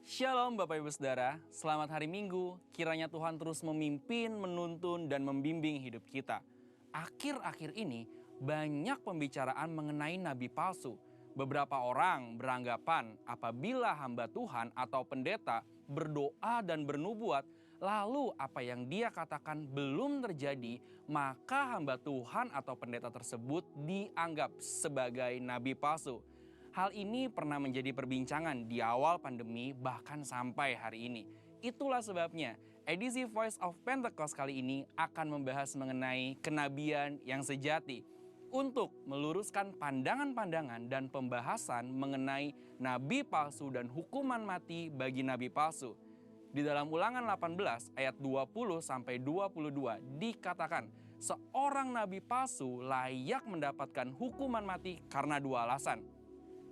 Shalom Bapak Ibu Saudara, selamat hari Minggu. Kiranya Tuhan terus memimpin, menuntun, dan membimbing hidup kita. Akhir-akhir ini banyak pembicaraan mengenai nabi palsu. Beberapa orang beranggapan apabila hamba Tuhan atau pendeta berdoa dan bernubuat, lalu apa yang dia katakan belum terjadi, maka hamba Tuhan atau pendeta tersebut dianggap sebagai nabi palsu. Hal ini pernah menjadi perbincangan di awal pandemi bahkan sampai hari ini. Itulah sebabnya edisi Voice of Pentecost kali ini akan membahas mengenai kenabian yang sejati. Untuk meluruskan pandangan-pandangan dan pembahasan mengenai nabi palsu dan hukuman mati bagi nabi palsu. Di dalam Ulangan 18 ayat 20-22 dikatakan, seorang nabi palsu layak mendapatkan hukuman mati karena dua alasan.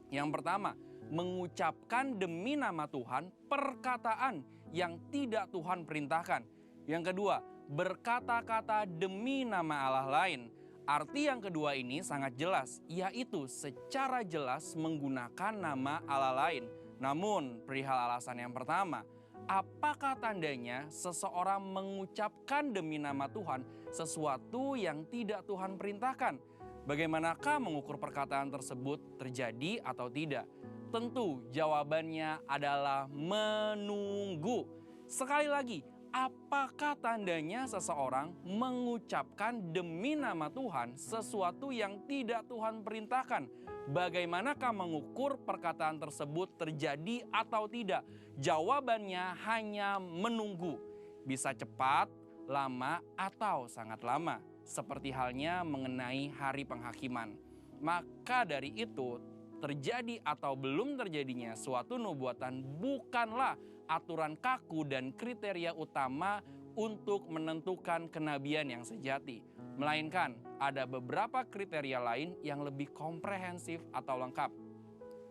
Yang pertama, mengucapkan demi nama Tuhan perkataan yang tidak Tuhan perintahkan. Yang kedua, berkata-kata demi nama Allah lain. Arti yang kedua ini sangat jelas, yaitu secara jelas menggunakan nama Allah lain. Namun, perihal alasan yang pertama, apakah tandanya seseorang mengucapkan demi nama Tuhan sesuatu yang tidak Tuhan perintahkan? Bagaimanakah mengukur perkataan tersebut terjadi atau tidak? Tentu jawabannya adalah menunggu. Sekali lagi, apakah tandanya seseorang mengucapkan demi nama Tuhan sesuatu yang tidak Tuhan perintahkan? Bagaimanakah mengukur perkataan tersebut terjadi atau tidak? Jawabannya hanya menunggu. Bisa cepat, lama, atau sangat lama. Seperti halnya mengenai hari penghakiman. Maka dari itu, terjadi atau belum terjadinya suatu nubuatan bukanlah aturan kaku dan kriteria utama untuk menentukan kenabian yang sejati. Melainkan ada beberapa kriteria lain yang lebih komprehensif atau lengkap.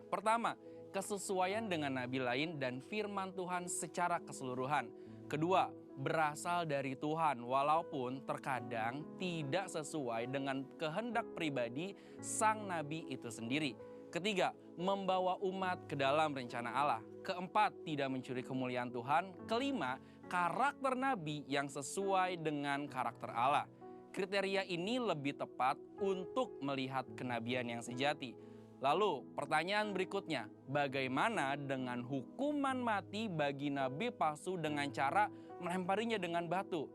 Pertama, kesesuaian dengan nabi lain dan firman Tuhan secara keseluruhan. Kedua, berasal dari Tuhan walaupun terkadang tidak sesuai dengan kehendak pribadi sang nabi itu sendiri. Ketiga, membawa umat ke dalam rencana Allah. Keempat, tidak mencuri kemuliaan Tuhan. Kelima, karakter nabi yang sesuai dengan karakter Allah. Kriteria ini lebih tepat untuk melihat kenabian yang sejati. Lalu pertanyaan berikutnya, bagaimana dengan hukuman mati bagi nabi palsu dengan cara melemparinya dengan batu?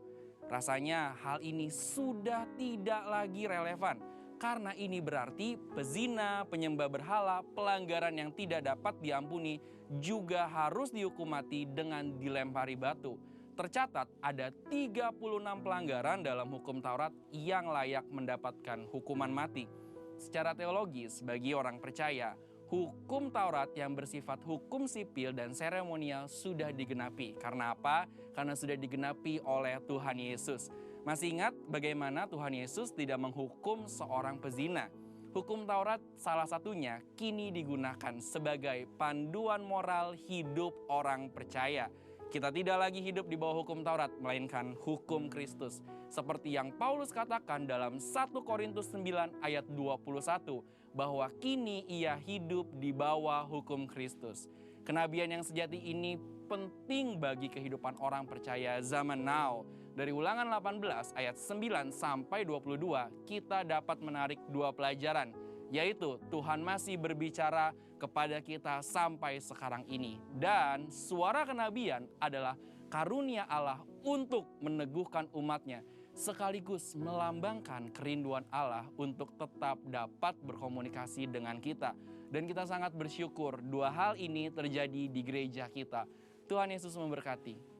Rasanya hal ini sudah tidak lagi relevan. Karena ini berarti pezina, penyembah berhala, pelanggaran yang tidak dapat diampuni juga harus dihukum mati dengan dilempari batu. Tercatat ada 36 pelanggaran dalam hukum Taurat yang layak mendapatkan hukuman mati. Secara teologis, bagi orang percaya, hukum Taurat yang bersifat hukum sipil dan seremonial sudah digenapi. Karena apa? Karena sudah digenapi oleh Tuhan Yesus. Masih ingat bagaimana Tuhan Yesus tidak menghukum seorang pezina? Hukum Taurat salah satunya kini digunakan sebagai panduan moral hidup orang percaya. Kita tidak lagi hidup di bawah hukum Taurat, melainkan hukum Kristus. Seperti yang Paulus katakan dalam 1 Korintus 9 ayat 21, bahwa kini ia hidup di bawah hukum Kristus. Kenabian yang sejati ini penting bagi kehidupan orang percaya zaman now. Dari Ulangan 18 ayat 9 sampai 22, kita dapat menarik dua pelajaran, yaitu Tuhan masih berbicara kepada kita sampai sekarang ini. Dan suara kenabian adalah karunia Allah untuk meneguhkan umatnya, sekaligus melambangkan kerinduan Allah untuk tetap dapat berkomunikasi dengan kita. Dan kita sangat bersyukur dua hal ini terjadi di gereja kita. Tuhan Yesus memberkati.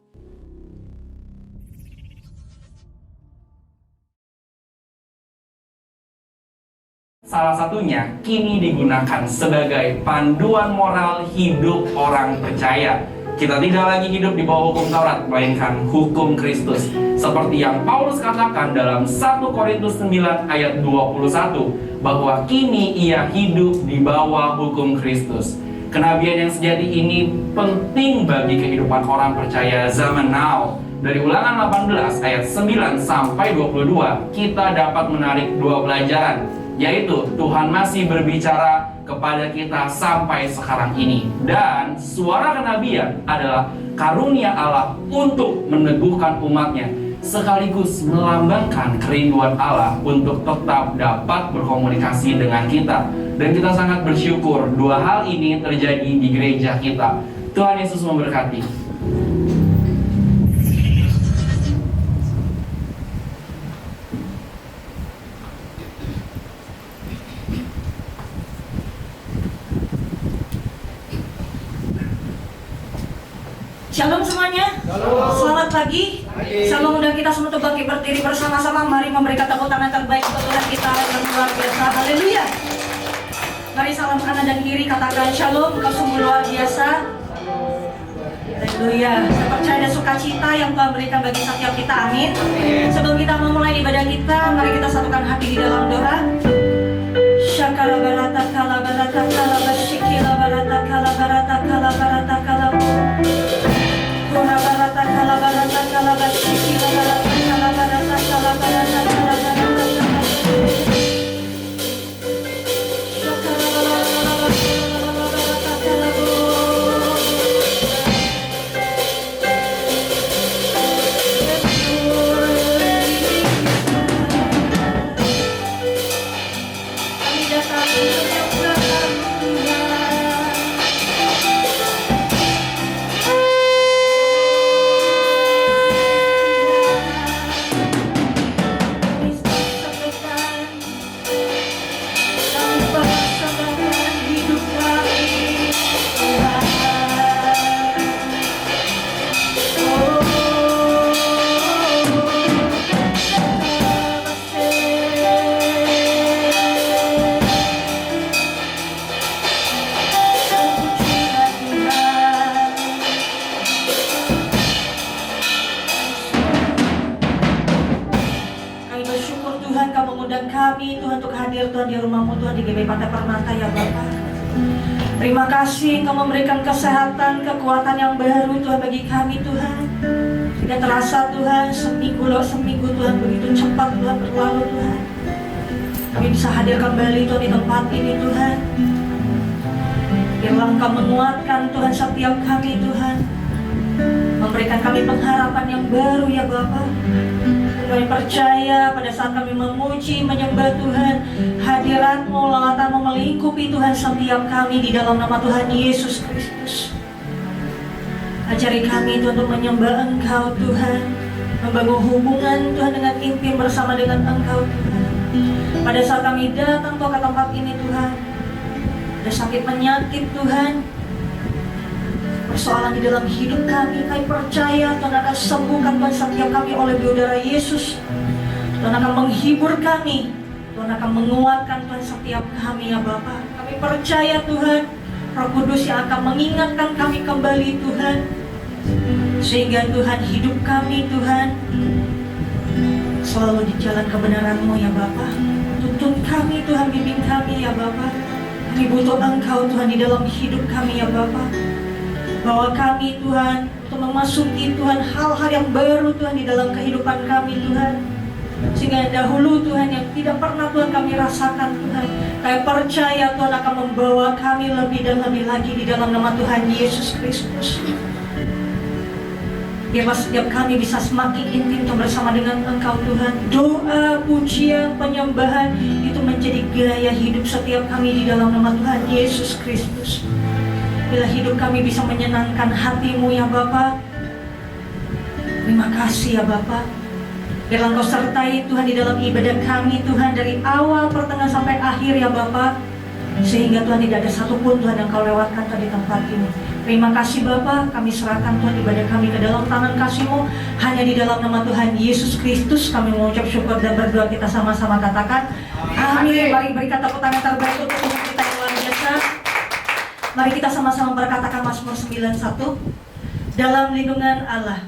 Salah satunya kini digunakan sebagai panduan moral hidup orang percaya. Kita tidak lagi hidup di bawah hukum Taurat, melainkan hukum Kristus. Seperti yang Paulus katakan dalam 1 Korintus 9 ayat 21, bahwa kini ia hidup di bawah hukum Kristus. Kenabian yang sejati ini penting bagi kehidupan orang percaya zaman now. Dari Ulangan 18 ayat 9 sampai 22, kita dapat menarik dua pelajaran, yaitu Tuhan masih berbicara kepada kita sampai sekarang ini. Dan suara kenabian adalah karunia Allah untuk meneguhkan umatnya, sekaligus melambangkan kerinduan Allah untuk tetap dapat berkomunikasi dengan kita. Dan kita sangat bersyukur dua hal ini terjadi di gereja kita. Tuhan Yesus memberkati. Shalom semuanya. Selamat pagi. Saya mengundang kita semua untuk bangkit berdiri bersama-sama. Mari memberikan tepuk tangan terbaik untuk Tuhan kita yang luar biasa. Haleluya. Mari salam kanan dan kiri, katakan shalom. Engkau sungguh luar biasa. Haleluya. Saya percaya ada sukacita yang Tuhan berikan bagi setiap kita. Amin. Sebelum kita memulai ibadah kita, mari kita satukan hati di dalam doa. Syakala barata kala barata kala basyikila barata kala barata kala barata kala Kura barata kala barata kala basyikila barata kala barata kala barata kala barata kala Syakala barata kala Tuhan di rumahmu Tuhan di GBI Pantai Permata ya Bapak. Terima kasih Engkau memberikan kesehatan, kekuatan yang baru Tuhan bagi kami Tuhan. Tidak terasa Tuhan, seminggu Tuhan begitu cepat Tuhan berlalu Tuhan. Kami bisa hadir kembali Tuhan di tempat ini Tuhan. Biarlah Engkau menguatkan Tuhan setiap kami Tuhan. Memberikan kami pengharapan yang baru ya Bapak. Kami percaya pada saat kami memuji, menyembah Tuhan, hadirat-Mu, lawatan-Mu melingkupi Tuhan setiap kami di dalam nama Tuhan Yesus Kristus. Ajari kami Tuhan untuk menyembah Engkau Tuhan, membangun hubungan Tuhan dengan intim bersama dengan Engkau Tuhan. Pada saat kami datang Tuhan ke tempat ini Tuhan, ada sakit penyakit Tuhan, persoalan di dalam hidup kami percaya Tuhan akan sembuhkan Tuhan setiap kami oleh udara Yesus. Tuhan akan menghibur kami, Tuhan akan menguatkan Tuhan setiap kami ya Bapa. Kami percaya Tuhan, Roh Kudus yang akan mengingatkan kami kembali Tuhan, sehingga Tuhan hidup kami Tuhan selalu di jalan kebenaran-Mu ya Bapa. Tuntun kami Tuhan, bimbing kami ya Bapa. Kami butuh Engkau Tuhan di dalam hidup kami ya Bapa. Bawa kami Tuhan untuk memasuki Tuhan hal-hal yang baru Tuhan di dalam kehidupan kami Tuhan. Sehingga dahulu Tuhan yang tidak pernah Tuhan kami rasakan Tuhan, kami percaya Tuhan akan membawa kami lebih dan lebih lagi di dalam nama Tuhan Yesus Kristus. Biarlah setiap kami bisa semakin intim bersama dengan Engkau Tuhan. Doa, pujian, penyembahan itu menjadi gaya hidup setiap kami di dalam nama Tuhan Yesus Kristus. Bila hidup kami bisa menyenangkan hati-Mu ya Bapa. Terima kasih ya Bapa. Biarlah Engkau sertai Tuhan di dalam ibadah kami Tuhan, dari awal, pertengahan sampai akhir ya Bapa. Sehingga Tuhan tidak ada satupun Tuhan yang Kau lewatkan Tuhan di tempat ini. Terima kasih Bapa, kami serahkan Tuhan ibadah kami ke dalam tangan kasih-Mu. Hanya di dalam nama Tuhan Yesus Kristus kami mengucap syukur dan berdoa, kita sama-sama katakan amin. Mari berikan tepuk tangan terbaik untuk Tuhan kita yang luar biasa. Mari kita sama-sama berkatakan Mazmur 91. Dalam lindungan Allah,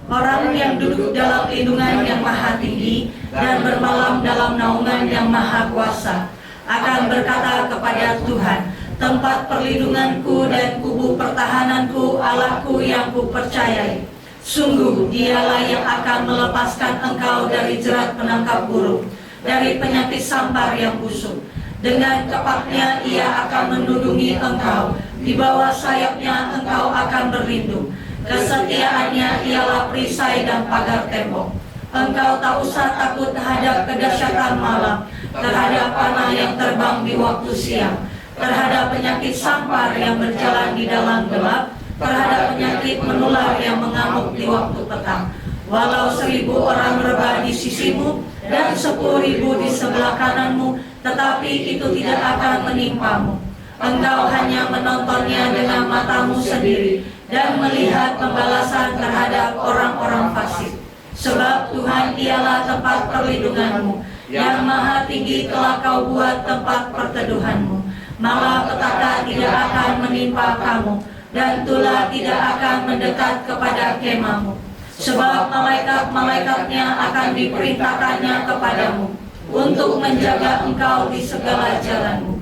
orang yang duduk dalam lindungan yang maha tinggi dan bermalam dalam naungan yang maha kuasa akan berkata kepada Tuhan, tempat perlindunganku dan kubu pertahananku, Allahku yang kupercayai. Sungguh Dialah yang akan melepaskan engkau dari jerat penangkap burung, dari penyakit sampar yang busuk. Dengan tepatnya ia akan menudungi engkau. Di bawah sayapnya engkau akan berlindung. Kesetiaannya ialah perisai dan pagar tembok. Engkau tak usah takut terhadap kedahsyatan malam, terhadap panah yang terbang di waktu siang, terhadap penyakit sampar yang berjalan di dalam gelap, terhadap penyakit menular yang mengamuk di waktu petang. Walau 1000 orang rebah di sisimu dan 10.000 di sebelah kananmu, tetapi itu tidak akan menimpamu. Engkau hanya menontonnya dengan matamu sendiri dan melihat pembalasan terhadap orang-orang fasik. Sebab Tuhan ialah tempat perlindunganmu, yang maha tinggi telah kau buat tempat perteduhanmu. Malapetaka tidak akan menimpa kamu, dan tulah tidak akan mendekat kepada kemahmu. Sebab malaikat-malaikatnya akan diperintahkannya kepadamu untuk menjaga engkau di segala jalanmu.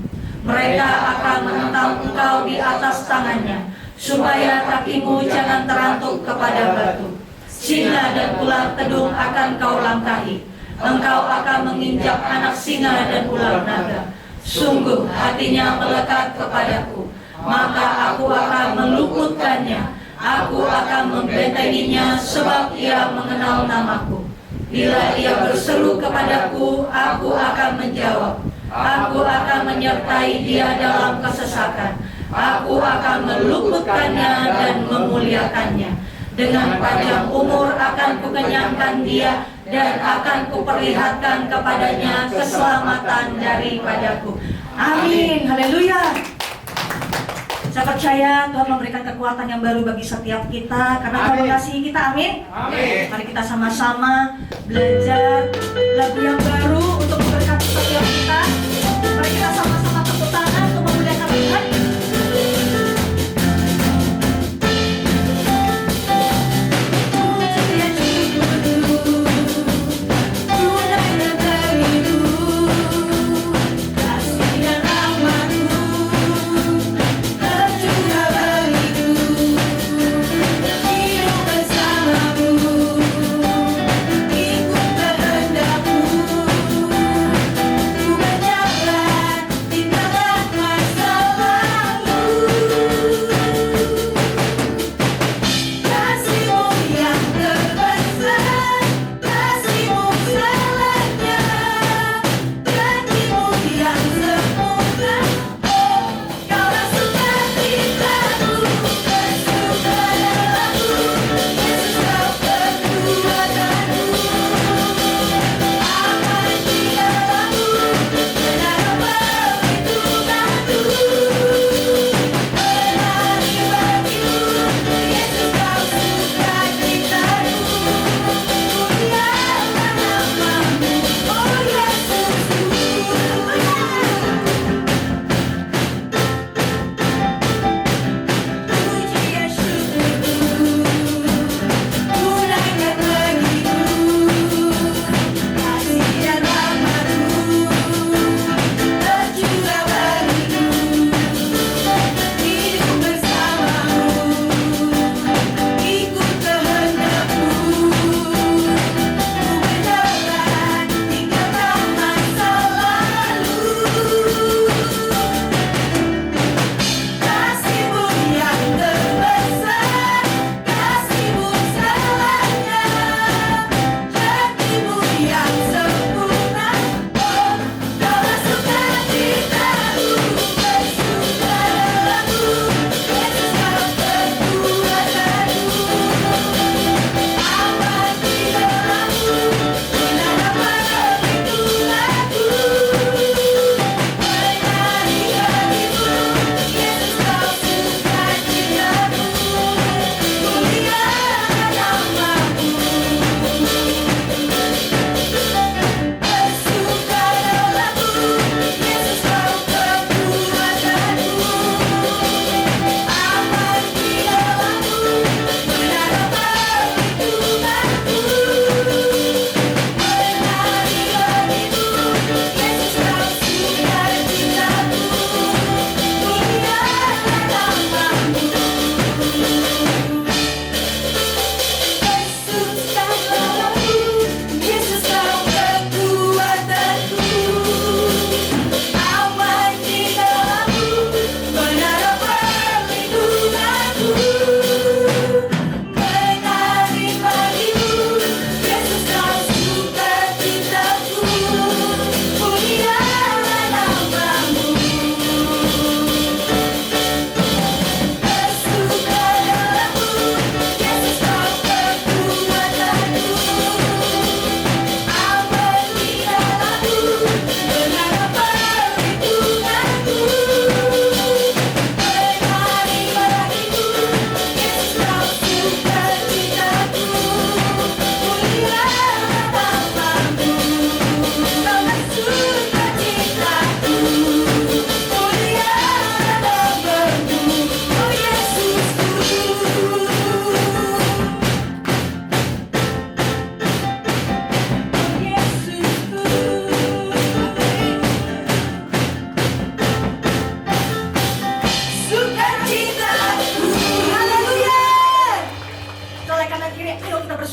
Mereka akan menentang engkau di atas tangannya, supaya kakimu jangan terantuk kepada batu. Singa dan ular tedung akan kau langkahi. Engkau akan menginjak anak singa dan ular naga. Sungguh hatinya melekat kepadaku, maka aku akan meluputkannya. Aku akan membentenginya sebab ia mengenal namaku. Bila ia berseru kepadaku, aku akan menjawab. Aku akan menyertai dia dalam kesesakan. Aku akan meluputkannya dan memuliakannya. Dengan panjang umur akan kukenyangkan dia, dan akan kuperlihatkan kepadanya keselamatan daripadaku. Amin. Haleluya. Saya percaya Tuhan memberikan kekuatan yang baru bagi setiap kita karena Tuhan mengasihi kita. Amin. Amin. Mari kita sama-sama belajar lagu yang baru untuk memberkati setiap kita. Mari kita sama-sama tepuk tangan untuk memuliakan Tuhan. Ku berjalan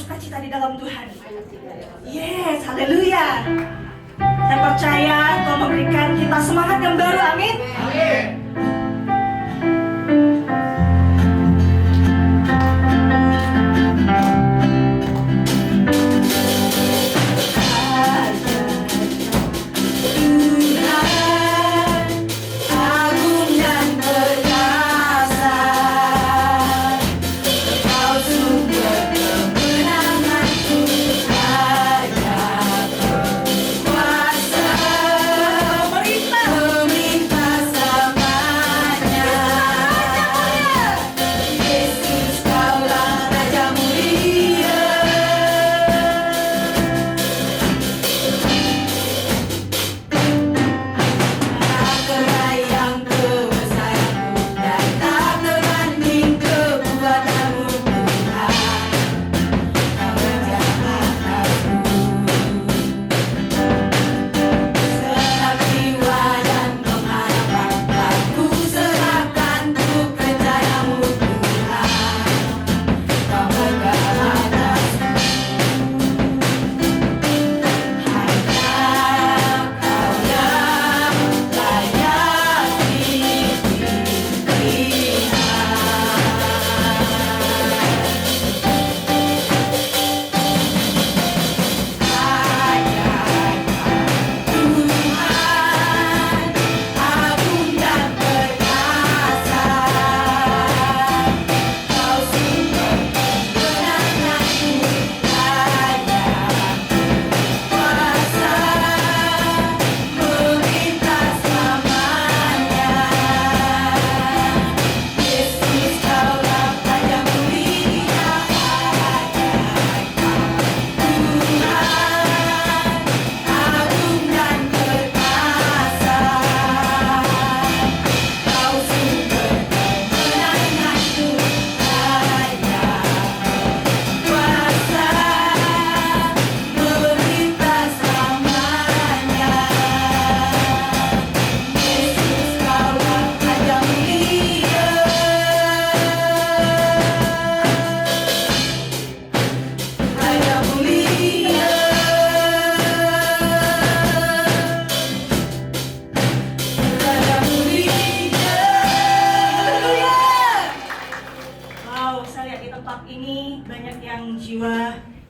bersukacita di dalam Tuhan. Yes, haleluya. Saya percaya Tuhan memberikan kita semangat yang baru, amin.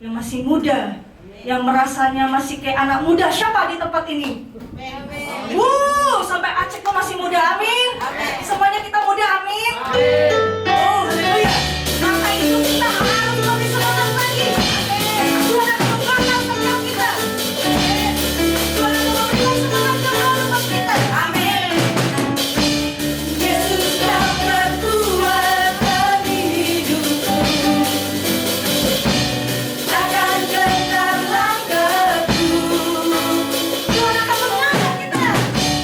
Yang masih muda, yang merasanya masih kayak anak muda. Siapa di tempat ini? Sampai Aceh kok masih muda, amin. Semuanya kita muda, amin. Oh, haleluya. Maka itu kita harus lebih semangat lagi. Tuhan akan membakar setiap kita. Tuhan akan memberikan semangat yang baru buat kita, amin. Yesus dapat kuatkan hidupku. Takkan gentar langkahku. Tuhan akan mengangkat kita.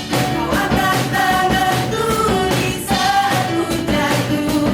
Kau angkat tanganku di saat ku jatuh.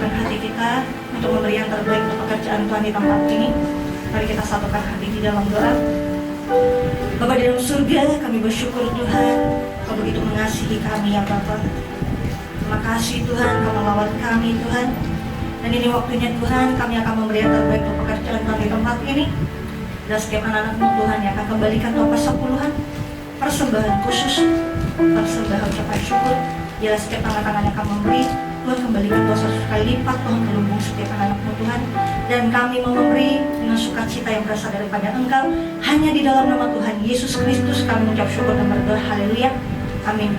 siapkan hati kita untuk memberi yang terbaik untuk pekerjaan Tuhan di tempat ini. Mari kita satukan hati di dalam doa. Bapa di dalam surga, kami bersyukur Tuhan, Kau begitu mengasihi kami ya Bapa. Terima kasih Tuhan, Kau melawat kami Tuhan. Dan ini waktunya Tuhan, kami akan memberi yang terbaik untuk pekerjaan Tuhan di tempat ini. Dan setiap anak-anak-Mu Tuhan yang akan kembalikan Tuhan persepuluhan, persembahan khusus, persembahan ucapan syukur. Bila setiap tangan-tangan yang akan memberi, Tuhan kembalikan Tuhan 100 kali lipat Tuhan ke lubung setiap anak-anak-Mu Tuhan. Dan kami mau memberi dengan sukacita yang berasal daripada Engkau. Hanya di dalam nama Tuhan Yesus Kristus kami mengucap syukur dan berdoa. Haleluya. Amin.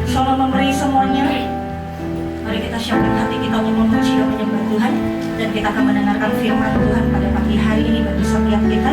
Selamat memberi semuanya. Mari kita siapkan hati kita untuk memuji dan menyembah Tuhan. Dan kita akan mendengarkan firman Tuhan pada pagi hari ini bagi setiap kita.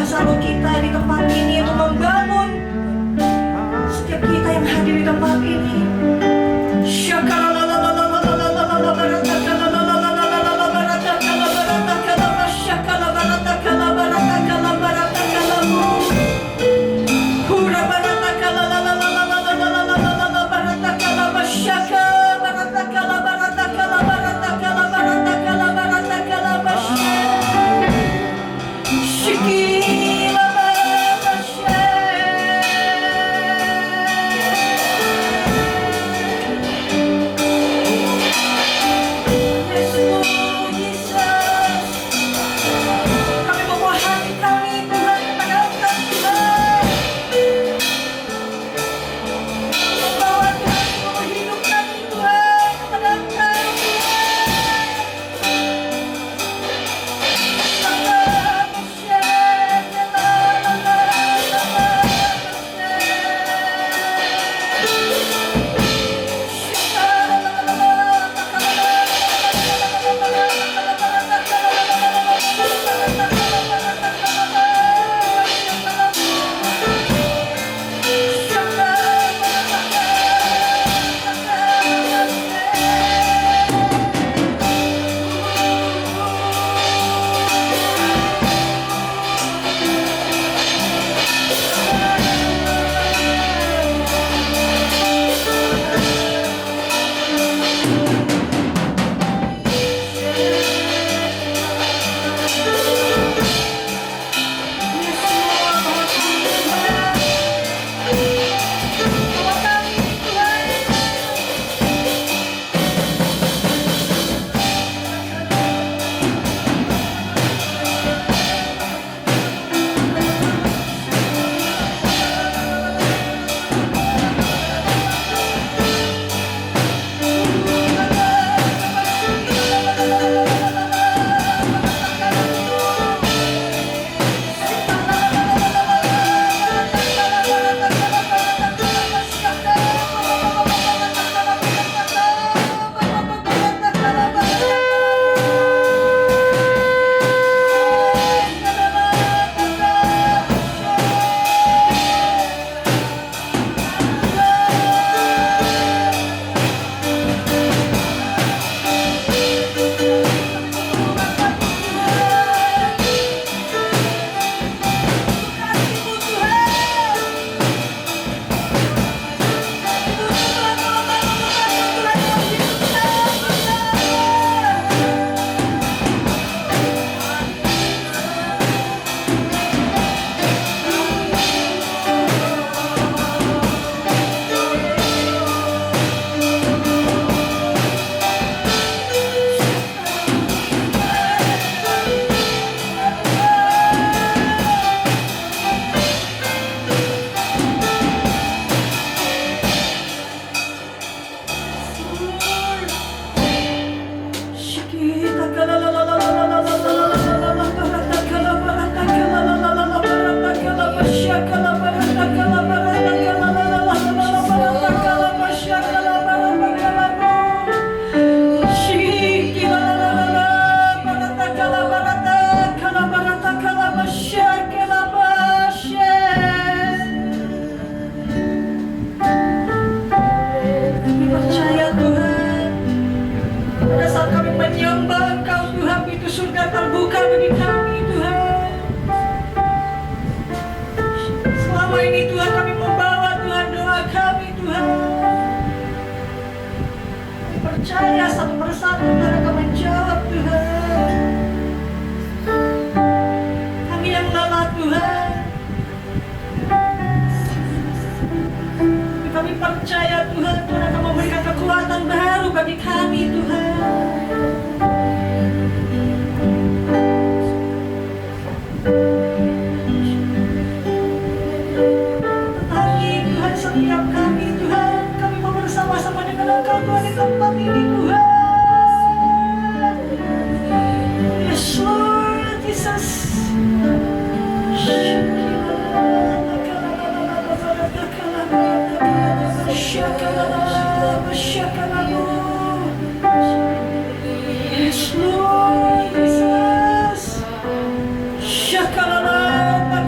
bahasa roh kita di tempat ini untuk membangun setiap kita yang hadir di tempat ini. Yes, Lord Jesus. Shakalala.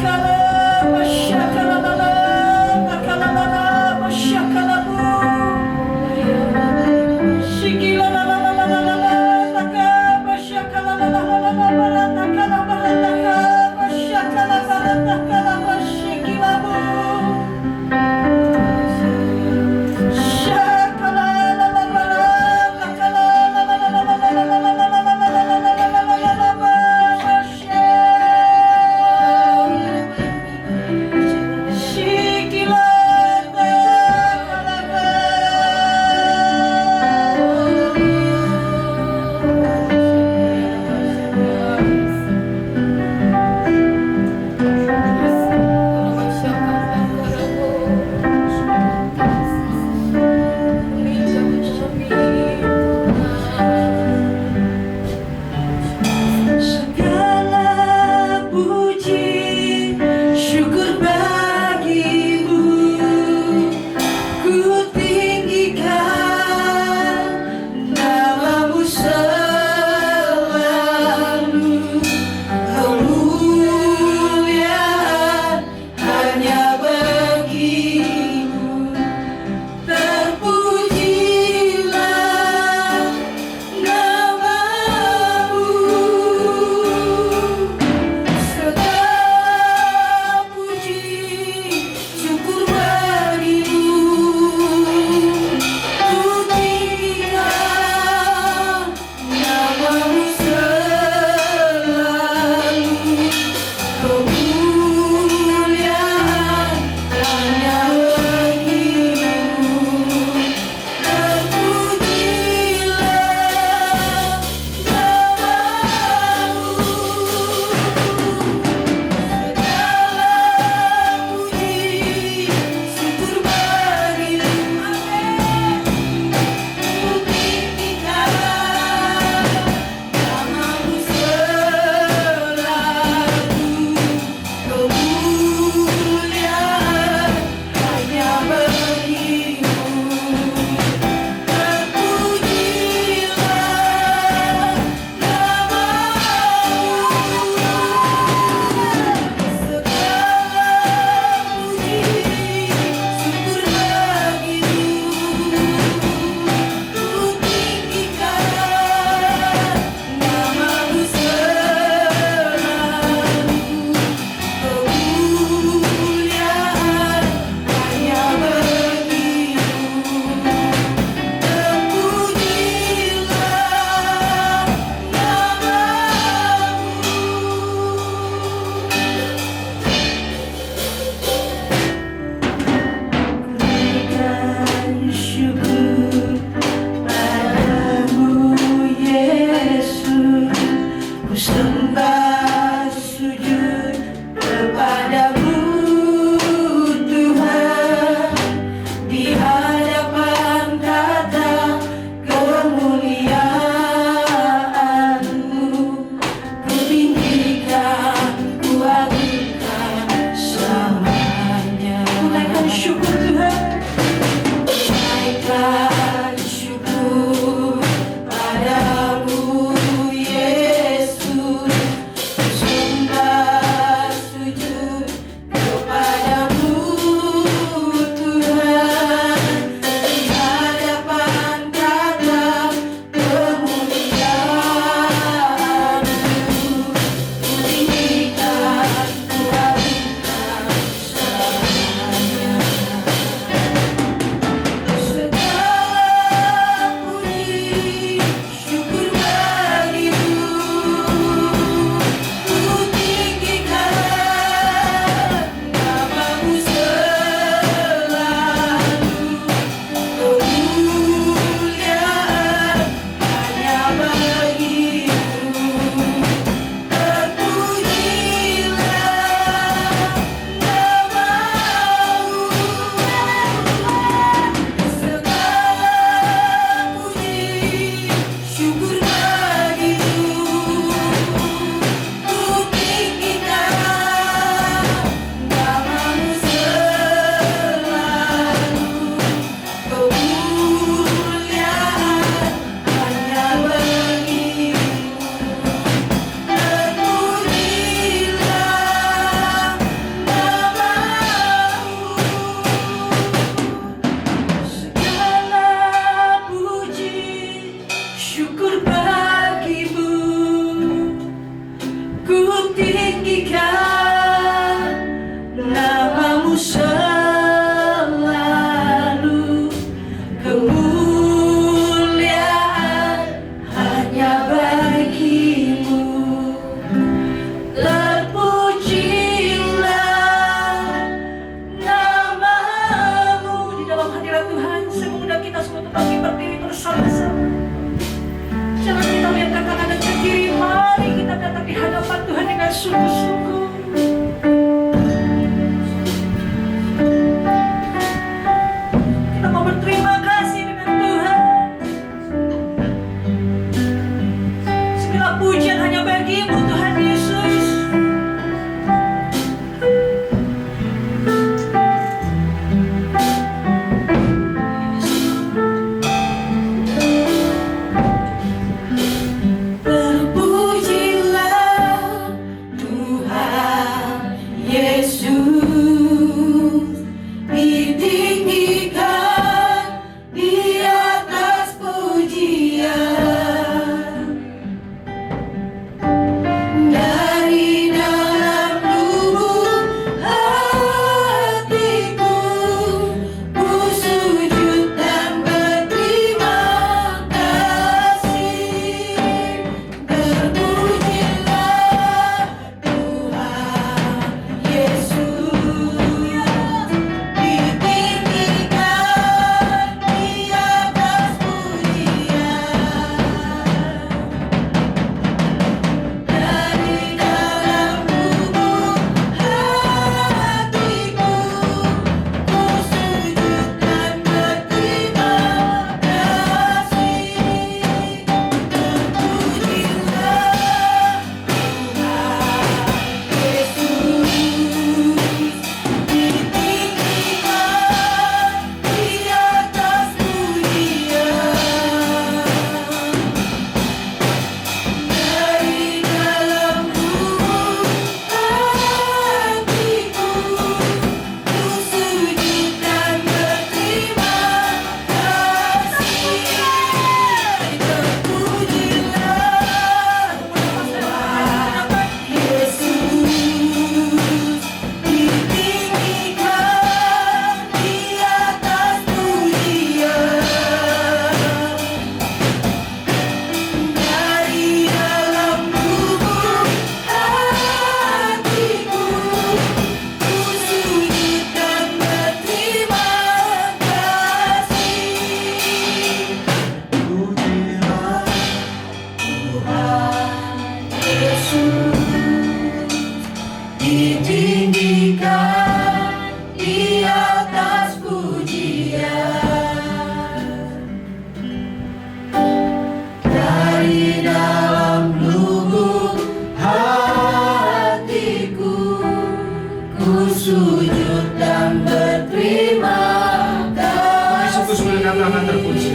silakan terpuji.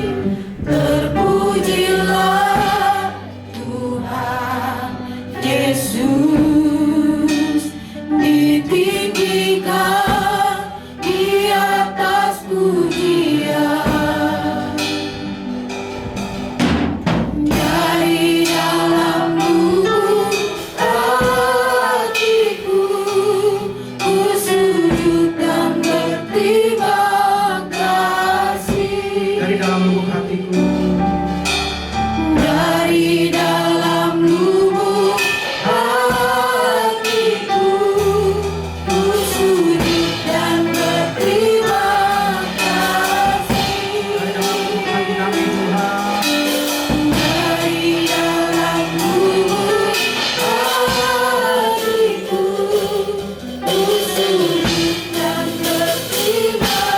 Terpujilah Tuhan Yesus, ditinggikan di atas pujian. Dari dalam lubuk hatiku, ku sujud dan berterima kasih. Dari dalam lubuk hatiku, Dari dalam lubuk hatiku, ku sujud dan berterima kasih. dari dalam lubuk hati kami Tuhan. Dari dalam lubuk hatiku, ku sujud dan berterima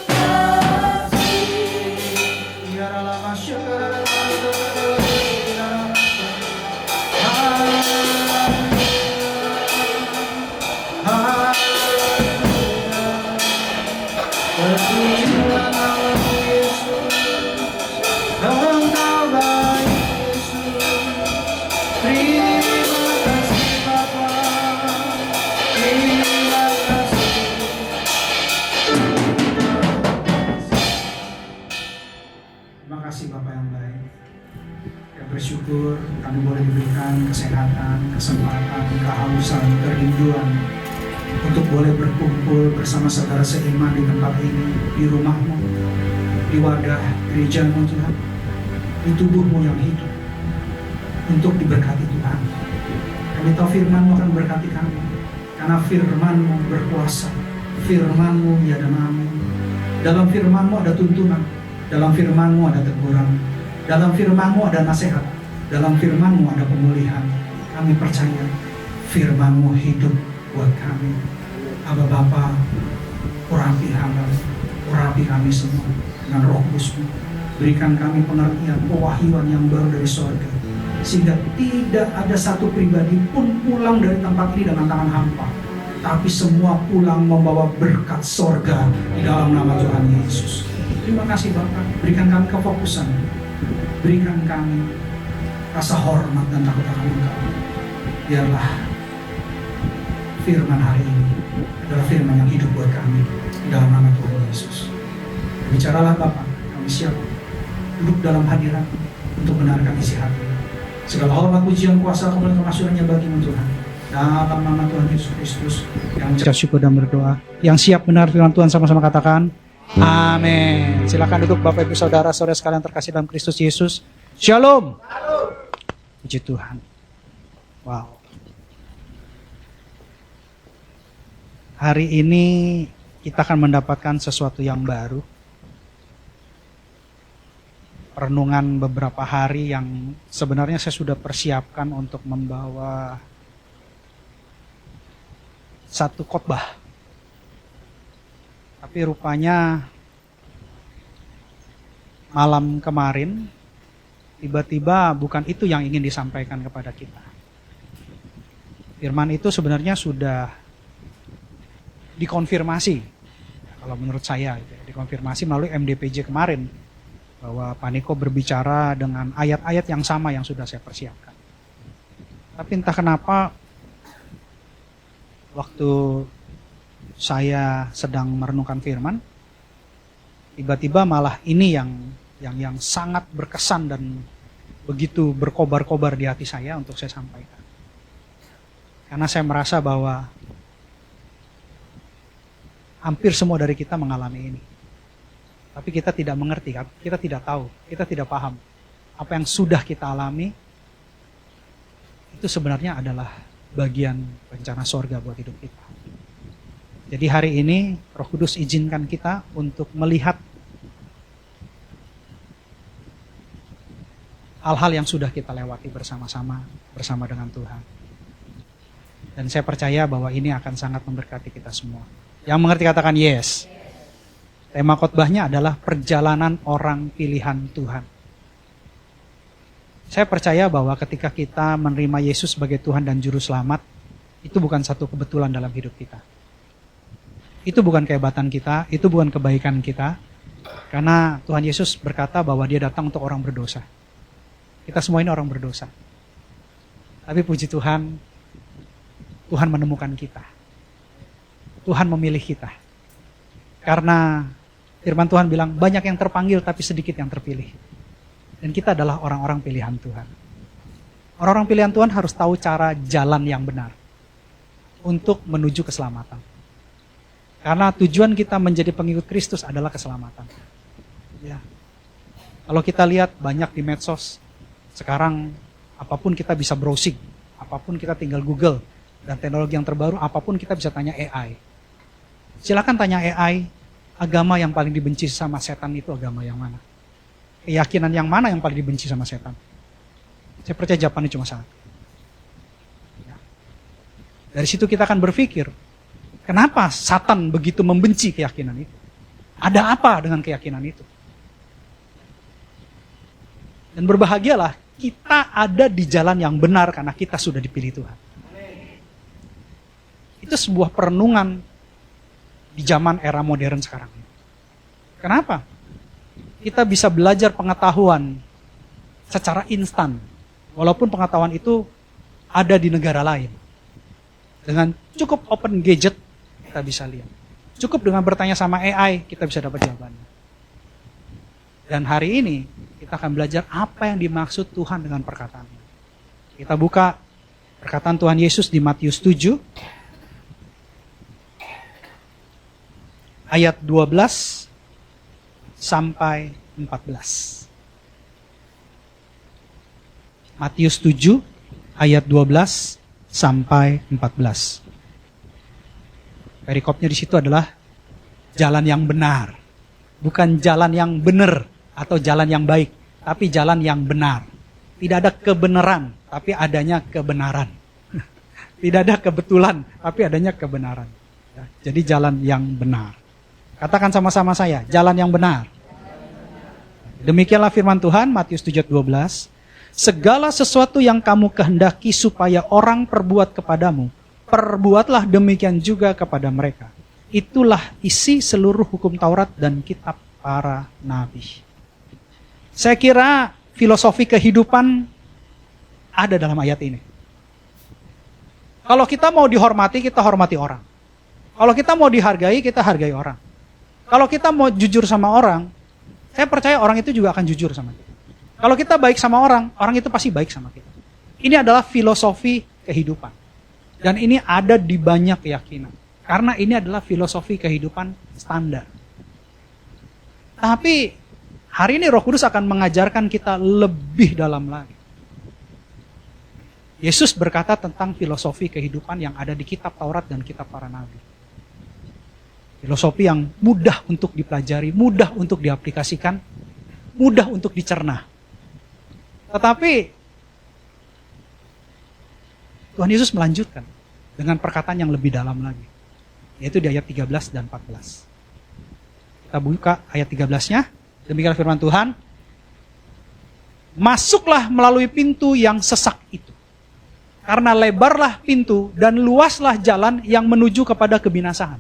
kasih. Biarlah masyarakat terpujilah nama Yesus, Engkau baik Yesus. Terima kasih Bapa, terima kasih. Terima kasih Bapak yang baik. Kami bersyukur kami boleh diberikan kesehatan, kesempatan, kehausan, kerinduan untuk boleh berkumpul bersama saudara seiman di tempat ini, di rumahmu, di wadah gerejamu Tuhan, di tubuhmu yang hidup, untuk diberkati Tuhan. Kami tahu firman-Mu akan berkati kami, karena firman-Mu berkuasa, firman-Mu ya dan amin. Dalam firman-Mu ada tuntunan, dalam firman-Mu ada teguran, dalam firman-Mu ada nasihat, dalam firman-Mu ada pemulihan. Kami percaya firman-Mu hidup buat kami. Aba Bapa, urapi hamba, urapi kami semua dengan Roh Kudus-Mu. Berikan kami pengertian, pewahyuan yang baru dari sorga, sehingga tidak ada satu pribadi pun pulang dari tempat ini dengan tangan hampa, tapi semua pulang membawa berkat sorga di dalam nama Tuhan Yesus. Terima kasih Bapak, berikan kami kefokusan, berikan kami rasa hormat dan takut akan Engkau. Biarlah firman hari ini adalah firman yang hidup buat kami di dalam nama Tuhan Yesus. Bicaralah Bapak, kami siap duduk dalam hadirat untuk mendengarkan isi hati. Segala hormat, pujian, kuasa, kemuliaan, kemasyurannya bagimu Tuhan. Dalam nama Tuhan Yesus Kristus yang syukur dan berdoa. Yang siap benar firman Tuhan sama-sama katakan amin. Silakan duduk Bapak Ibu Saudara-saudara sekalian terkasih dalam Kristus Yesus. Shalom. Puji Tuhan. Wow. Hari ini kita akan mendapatkan sesuatu yang baru. Renungan beberapa hari yang sebenarnya saya sudah persiapkan untuk membawa satu khotbah. Tapi rupanya malam kemarin tiba-tiba bukan itu yang ingin disampaikan kepada kita. Firman itu sebenarnya sudah dikonfirmasi, kalau menurut saya, dikonfirmasi melalui MDPJ kemarin, bahwa Pak Niko berbicara dengan ayat-ayat yang sama yang sudah saya persiapkan. Tapi entah kenapa, waktu saya sedang merenungkan firman, tiba-tiba malah ini yang sangat berkesan dan begitu berkobar-kobar di hati saya untuk saya sampaikan. Karena saya merasa bahwa hampir semua dari kita mengalami ini. Tapi kita tidak mengerti, kita tidak tahu, kita tidak paham. Apa yang sudah kita alami, itu sebenarnya adalah bagian rencana sorga buat hidup kita. Jadi hari ini Roh Kudus izinkan kita untuk melihat hal-hal yang sudah kita lewati bersama-sama, bersama dengan Tuhan. Dan saya percaya bahwa ini akan sangat memberkati kita semua. Yang mengerti katakan yes. Tema khotbahnya adalah perjalanan orang pilihan Tuhan. Saya percaya bahwa ketika kita menerima Yesus sebagai Tuhan dan Juru Selamat, itu bukan satu kebetulan dalam hidup kita. Itu bukan kehebatan kita, itu bukan kebaikan kita, Karena Tuhan Yesus berkata bahwa dia datang untuk orang berdosa. Kita semua ini orang berdosa. Tapi puji Tuhan, Tuhan menemukan kita. Tuhan memilih kita. Karena firman Tuhan bilang, banyak yang terpanggil tapi sedikit yang terpilih. Dan kita adalah orang-orang pilihan Tuhan. Orang-orang pilihan Tuhan harus tahu cara jalan yang benar untuk menuju keselamatan. Karena tujuan kita menjadi pengikut Kristus adalah keselamatan. Ya. Kalau kita lihat banyak di medsos, sekarang apapun kita bisa browsing, apapun kita tinggal Google, dan teknologi yang terbaru, apapun kita bisa tanya AI. Silakan tanya AI, agama yang paling dibenci sama setan itu agama yang mana? Keyakinan yang mana yang paling dibenci sama setan? Saya percaya jawabannya cuma satu. Ya. Dari situ kita akan berpikir, kenapa Satan begitu membenci keyakinan itu? Ada apa dengan keyakinan itu? Dan berbahagialah kita ada di jalan yang benar karena kita sudah dipilih Tuhan. Itu sebuah perenungan di zaman era modern sekarang. Kenapa? Kita bisa belajar pengetahuan secara instan. Walaupun pengetahuan itu ada di negara lain. Dengan cukup open gadget, kita bisa lihat. Cukup dengan bertanya sama AI, kita bisa dapat jawabannya. Dan hari ini, kita akan belajar apa yang dimaksud Tuhan dengan perkataannya. Kita buka perkataan Tuhan Yesus di Matius 7, ayat 12 sampai 14. Matius 7 ayat 12 sampai 14. Perikopnya di situ adalah jalan yang benar. Bukan jalan yang benar atau jalan yang baik, tapi jalan yang benar. Tidak ada kebenaran, tapi adanya kebenaran. Tidak ada kebetulan, tapi adanya kebenaran. Jadi jalan yang benar. Katakan sama-sama saya, jalan yang benar. Demikianlah firman Tuhan, Matius 7:12. Segala sesuatu yang kamu kehendaki supaya orang perbuat kepadamu, perbuatlah demikian juga kepada mereka. Itulah isi seluruh hukum Taurat dan kitab para nabi. Saya kira filosofi kehidupan ada dalam ayat ini. Kalau kita mau dihormati, kita hormati orang. Kalau kita mau dihargai, kita hargai orang. Kalau kita mau jujur sama orang, saya percaya orang itu juga akan jujur sama kita. Kalau kita baik sama orang, orang itu pasti baik sama kita. Ini adalah filosofi kehidupan. Dan ini ada di banyak keyakinan. Karena ini adalah filosofi kehidupan standar. Tapi hari ini Roh Kudus akan mengajarkan kita lebih dalam lagi. Yesus berkata tentang filosofi kehidupan yang ada di kitab Taurat dan kitab para nabi. Filosofi yang mudah untuk dipelajari, mudah untuk diaplikasikan, mudah untuk dicerna. Tetapi Tuhan Yesus melanjutkan dengan perkataan yang lebih dalam lagi. Yaitu di ayat 13 dan 14. Kita buka ayat 13-nya. Demikian firman Tuhan. Masuklah melalui pintu yang sesak itu. Karena lebarlah pintu dan luaslah jalan yang menuju kepada kebinasaan.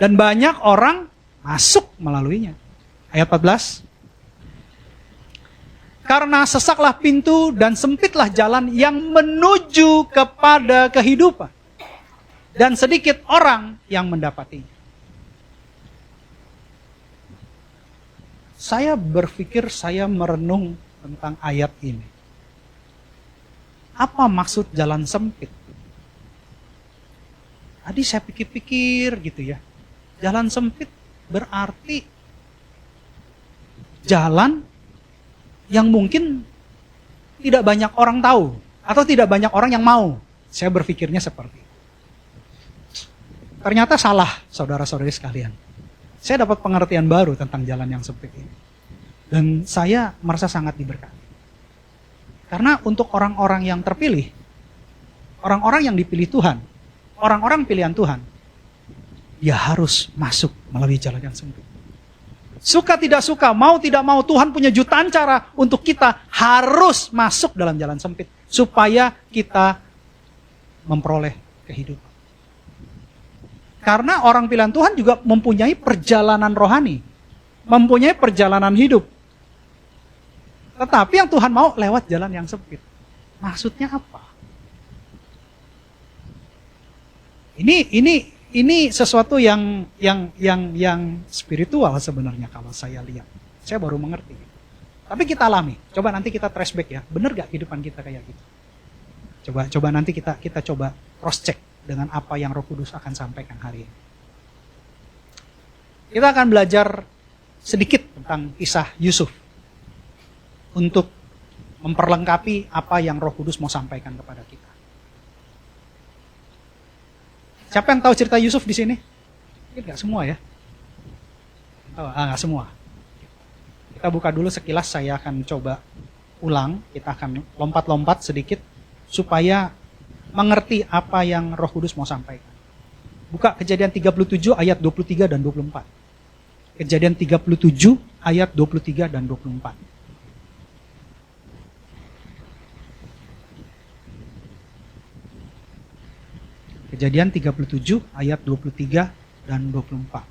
Dan banyak orang masuk melaluinya. Ayat 14. Karena sesaklah pintu dan sempitlah jalan yang menuju kepada kehidupan. Dan sedikit orang yang mendapatinya. Saya berpikir, saya merenung tentang ayat ini. Apa maksud jalan sempit? Tadi saya pikir-pikir gitu ya. Jalan sempit berarti jalan yang mungkin tidak banyak orang tahu. Atau tidak banyak orang yang mau. Saya berpikirnya seperti itu. Ternyata salah, saudara-saudari sekalian. Saya dapat pengertian baru tentang jalan yang sempit ini. Dan saya merasa sangat diberkati. Karena untuk orang-orang yang terpilih, orang-orang yang dipilih Tuhan, orang-orang pilihan Tuhan, dia harus masuk melalui jalan yang sempit. Suka tidak suka, mau tidak mau, Tuhan punya jutaan cara untuk kita harus masuk dalam jalan sempit. Supaya kita memperoleh kehidupan. Karena orang pilihan Tuhan juga mempunyai perjalanan rohani. mempunyai perjalanan hidup. Tetapi yang Tuhan mau lewat jalan yang sempit. Maksudnya apa? Ini sesuatu yang spiritual sebenarnya kalau saya lihat. Saya baru mengerti. Tapi kita alami. Coba nanti kita trace back ya. Benar gak kehidupan kita kayak gitu? Coba nanti kita coba cross check dengan apa yang Roh Kudus akan sampaikan hari ini. Kita akan belajar sedikit tentang kisah Yusuf untuk memperlengkapi apa yang Roh Kudus mau sampaikan kepada kita. Siapa yang tahu cerita Yusuf di sini? Mungkin nggak semua ya. Nggak semua. Kita buka dulu sekilas, saya akan coba ulang. Kita akan lompat-lompat sedikit supaya mengerti apa yang Roh Kudus mau sampaikan. Buka Kejadian 37 ayat 23 dan 24. Kejadian 37 ayat 23 dan 24. Kejadian 37 ayat 23 dan 24.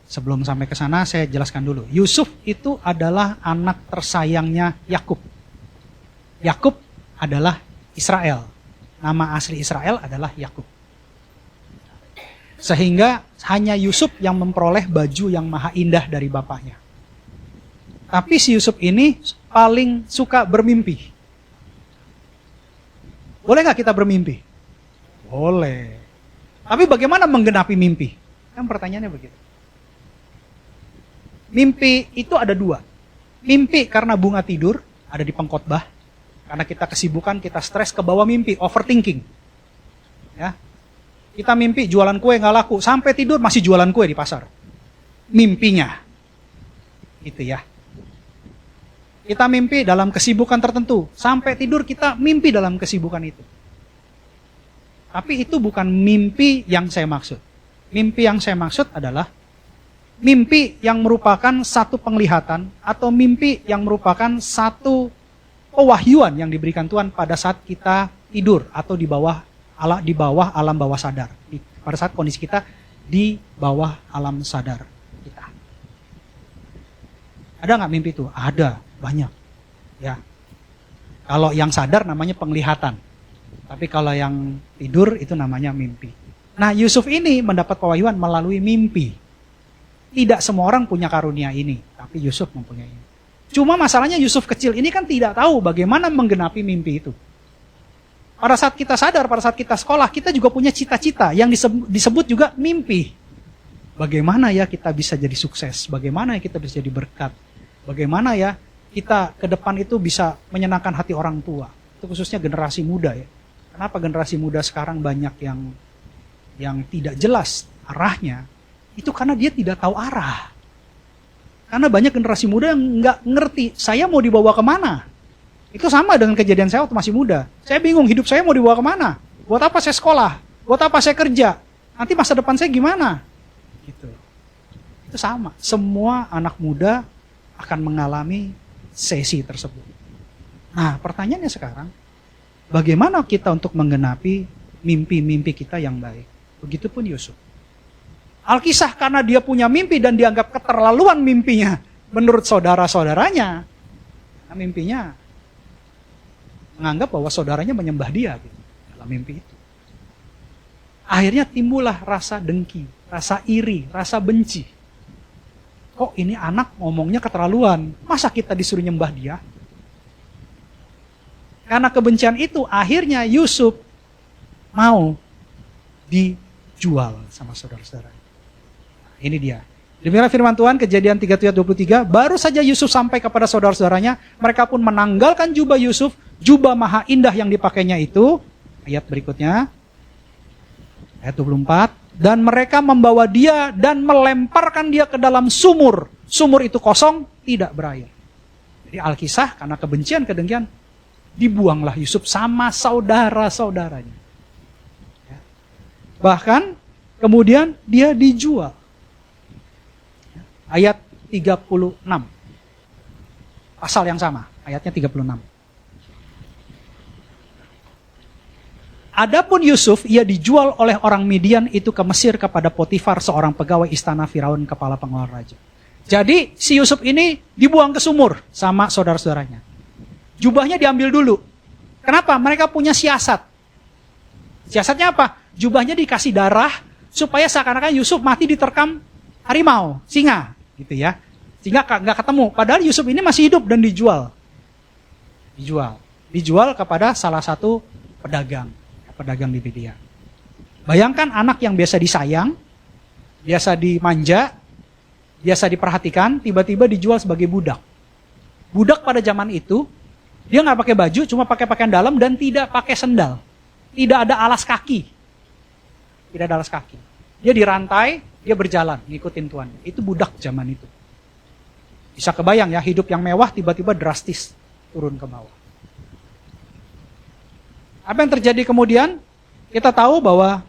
Sebelum sampai ke sana saya jelaskan dulu. Yusuf itu adalah anak tersayangnya Yakub. Yakub adalah Israel. Nama asli Israel adalah Yakub. Sehingga hanya Yusuf yang memperoleh baju yang maha indah dari bapaknya. Tapi si Yusuf ini paling suka bermimpi. Boleh nggak kita bermimpi? Boleh. Tapi bagaimana menggenapi mimpi? Kan pertanyaannya begitu. Mimpi itu ada dua. Mimpi karena bunga tidur, ada di pengkhotbah. Karena kita kesibukan, kita stres, ke bawah mimpi, overthinking. Ya. Kita mimpi jualan kue nggak laku, sampai tidur masih jualan kue di pasar. Mimpinya. Gitu ya. Kita mimpi dalam kesibukan tertentu, sampai tidur kita mimpi dalam kesibukan itu. Tapi itu bukan mimpi yang saya maksud. Mimpi yang saya maksud adalah mimpi yang merupakan satu penglihatan atau mimpi yang merupakan satu pewahyuan yang diberikan Tuhan pada saat kita tidur atau di bawah alam bawah sadar. Pada saat kondisi kita di bawah alam sadar kita. Ada nggak mimpi itu? Ada, banyak. Ya. Kalau yang sadar namanya penglihatan. Tapi kalau yang tidur itu namanya mimpi. Nah, Yusuf ini mendapat pewahyuan melalui mimpi. Tidak semua orang punya karunia ini, tapi Yusuf mempunyai ini. Cuma masalahnya Yusuf kecil ini kan tidak tahu bagaimana menggenapi mimpi itu. Pada saat kita sadar, pada saat kita sekolah, kita juga punya cita-cita yang disebut juga mimpi. Bagaimana ya kita bisa jadi sukses? Bagaimana ya kita bisa jadi berkat? Bagaimana ya kita ke depan itu bisa menyenangkan hati orang tua? Itu khususnya generasi muda ya. Kenapa generasi muda sekarang banyak yang tidak jelas arahnya? Itu karena dia tidak tahu arah. Karena banyak generasi muda yang nggak ngerti, saya mau dibawa kemana? Itu sama dengan kejadian saya waktu masih muda. Saya bingung, hidup saya mau dibawa kemana? Buat apa saya sekolah? Buat apa saya kerja? Nanti masa depan saya gimana? Gitu. Itu sama. Semua anak muda akan mengalami sesi tersebut. Nah, pertanyaannya sekarang, bagaimana kita untuk menggenapi mimpi-mimpi kita yang baik? Begitupun Yusuf. Alkisah karena dia punya mimpi dan dianggap keterlaluan mimpinya menurut saudara-saudaranya. Nah, mimpinya menganggap bahwa saudaranya menyembah dia gitu, dalam mimpi itu. Akhirnya timbullah rasa dengki, rasa iri, rasa benci. Kok ini anak ngomongnya keterlaluan? Masa kita disuruh nyembah dia? Karena kebencian itu akhirnya Yusuf mau dijual sama saudara-saudara. Ini dia. Demikian firman Tuhan, Kejadian 37:23, baru saja Yusuf sampai kepada saudara-saudaranya, mereka pun menanggalkan jubah Yusuf, jubah maha indah yang dipakainya itu. Ayat berikutnya, ayat 24, dan mereka membawa dia dan melemparkan dia ke dalam sumur. Sumur itu kosong, tidak berair. Jadi Alkisah karena kebencian, kedengkian, dibuanglah Yusuf sama saudara-saudaranya. Bahkan kemudian dia dijual. Ayat 36. Pasal yang sama, ayatnya 36. Adapun Yusuf, ia dijual oleh orang Midian itu ke Mesir kepada Potifar, seorang pegawai istana Firaun, kepala pengelola raja. Jadi si Yusuf ini dibuang ke sumur sama saudara-saudaranya. Jubahnya diambil dulu. Kenapa? Mereka punya siasat. Siasatnya apa? Jubahnya dikasih darah supaya seakan-akan Yusuf mati diterkam harimau, singa, gitu ya. Sehingga nggak ketemu. Padahal Yusuf ini masih hidup dan dijual. Dijual kepada salah satu pedagang di Media. Bayangkan anak yang biasa disayang, biasa dimanja, biasa diperhatikan, tiba-tiba dijual sebagai budak. Budak pada zaman itu, dia nggak pakai baju, cuma pakai pakaian dalam dan tidak pakai sendal. Tidak ada alas kaki. Tidak ada alas kaki. Dia dirantai, dia berjalan, ngikutin Tuhan. Itu budak zaman itu. Bisa kebayang ya, hidup yang mewah tiba-tiba drastis turun ke bawah. Apa yang terjadi kemudian? Kita tahu bahwa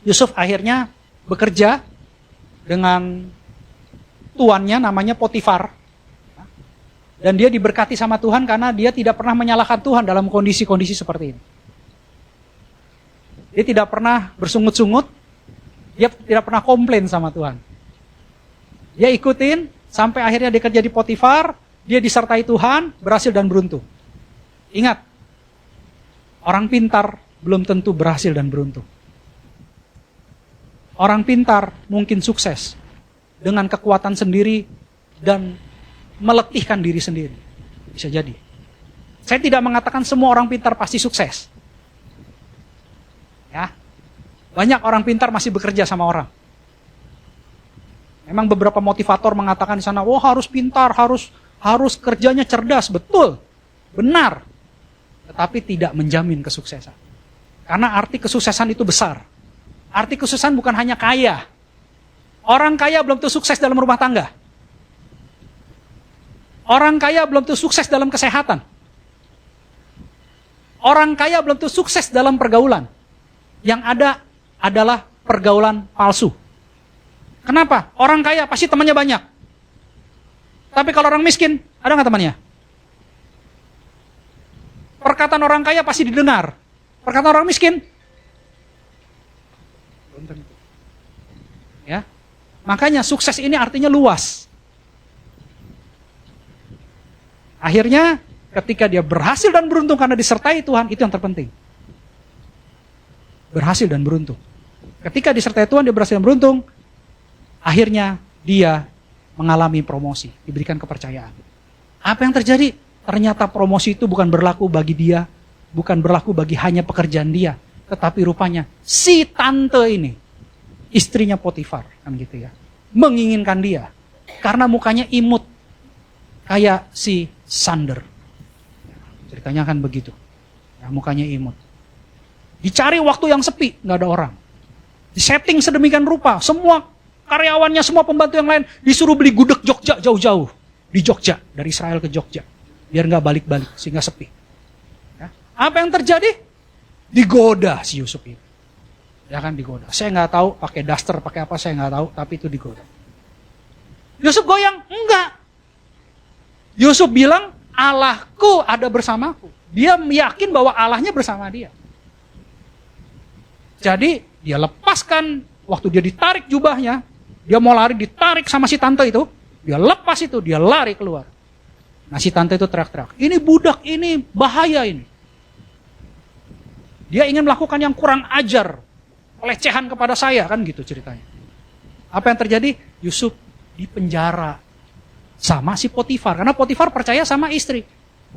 Yusuf akhirnya bekerja dengan tuannya namanya Potifar. Dan dia diberkati sama Tuhan karena dia tidak pernah menyalahkan Tuhan dalam kondisi-kondisi seperti ini. Dia tidak pernah bersungut-sungut, dia tidak pernah komplain sama Tuhan. Dia ikutin sampai akhirnya dia kerja di Potifar, dia disertai Tuhan, berhasil dan beruntung. Ingat, orang pintar belum tentu berhasil dan beruntung. Orang pintar mungkin sukses dengan kekuatan sendiri dan meletihkan diri sendiri. Bisa jadi. Saya tidak mengatakan semua orang pintar pasti sukses. Ya. Banyak orang pintar masih bekerja sama orang. Memang beberapa motivator mengatakan di sana, "Oh, harus pintar, harus kerjanya cerdas." Betul. Benar. Tetapi tidak menjamin kesuksesan. Karena arti kesuksesan itu besar. Arti kesuksesan bukan hanya kaya. Orang kaya belum tentu sukses dalam rumah tangga. Orang kaya belum tentu sukses dalam kesehatan. Orang kaya belum tentu sukses dalam pergaulan. Yang ada adalah pergaulan palsu. Kenapa? Orang kaya pasti temannya banyak. Tapi kalau orang miskin, ada nggak temannya? Perkataan orang kaya pasti didengar. Perkataan orang miskin, ya. Makanya sukses ini artinya luas. Akhirnya ketika dia berhasil dan beruntung karena disertai Tuhan, itu yang terpenting. Berhasil dan beruntung. Ketika disertai Tuhan, dia berhasil dan beruntung. Akhirnya dia mengalami promosi, diberikan kepercayaan. Apa yang terjadi? Ternyata promosi itu bukan berlaku bagi dia, bukan berlaku bagi hanya pekerjaan dia, tetapi rupanya si tante ini, istrinya Potifar, kan gitu ya, menginginkan dia karena mukanya imut kayak si Sander. Ceritanya kan begitu, ya, mukanya imut. Dicari waktu yang sepi, nggak ada orang. Disetting sedemikian rupa, semua karyawannya, semua pembantu yang lain disuruh beli gudeg Jogja jauh-jauh di Jogja, dari Israel ke Jogja. Biar nggak balik-balik, sehingga sepi. Ya. Apa yang terjadi? Digoda si Yusuf ini. Ya kan, digoda. Saya nggak tahu pakai daster, pakai apa saya nggak tahu, tapi itu digoda. Yusuf goyang? Enggak. Yusuf bilang, Allahku ada bersamaku. Dia yakin bahwa Allahnya bersama dia. Jadi dia lepaskan, waktu dia ditarik jubahnya, dia mau lari, ditarik sama si tante itu, dia lepas itu, dia lari keluar. Nah si tante itu teriak-teriak, ini budak, ini bahaya ini. Dia ingin melakukan yang kurang ajar, pelecehan kepada saya, kan gitu ceritanya. Apa yang terjadi? Yusuf dipenjara sama si Potifar, karena Potifar percaya sama istri.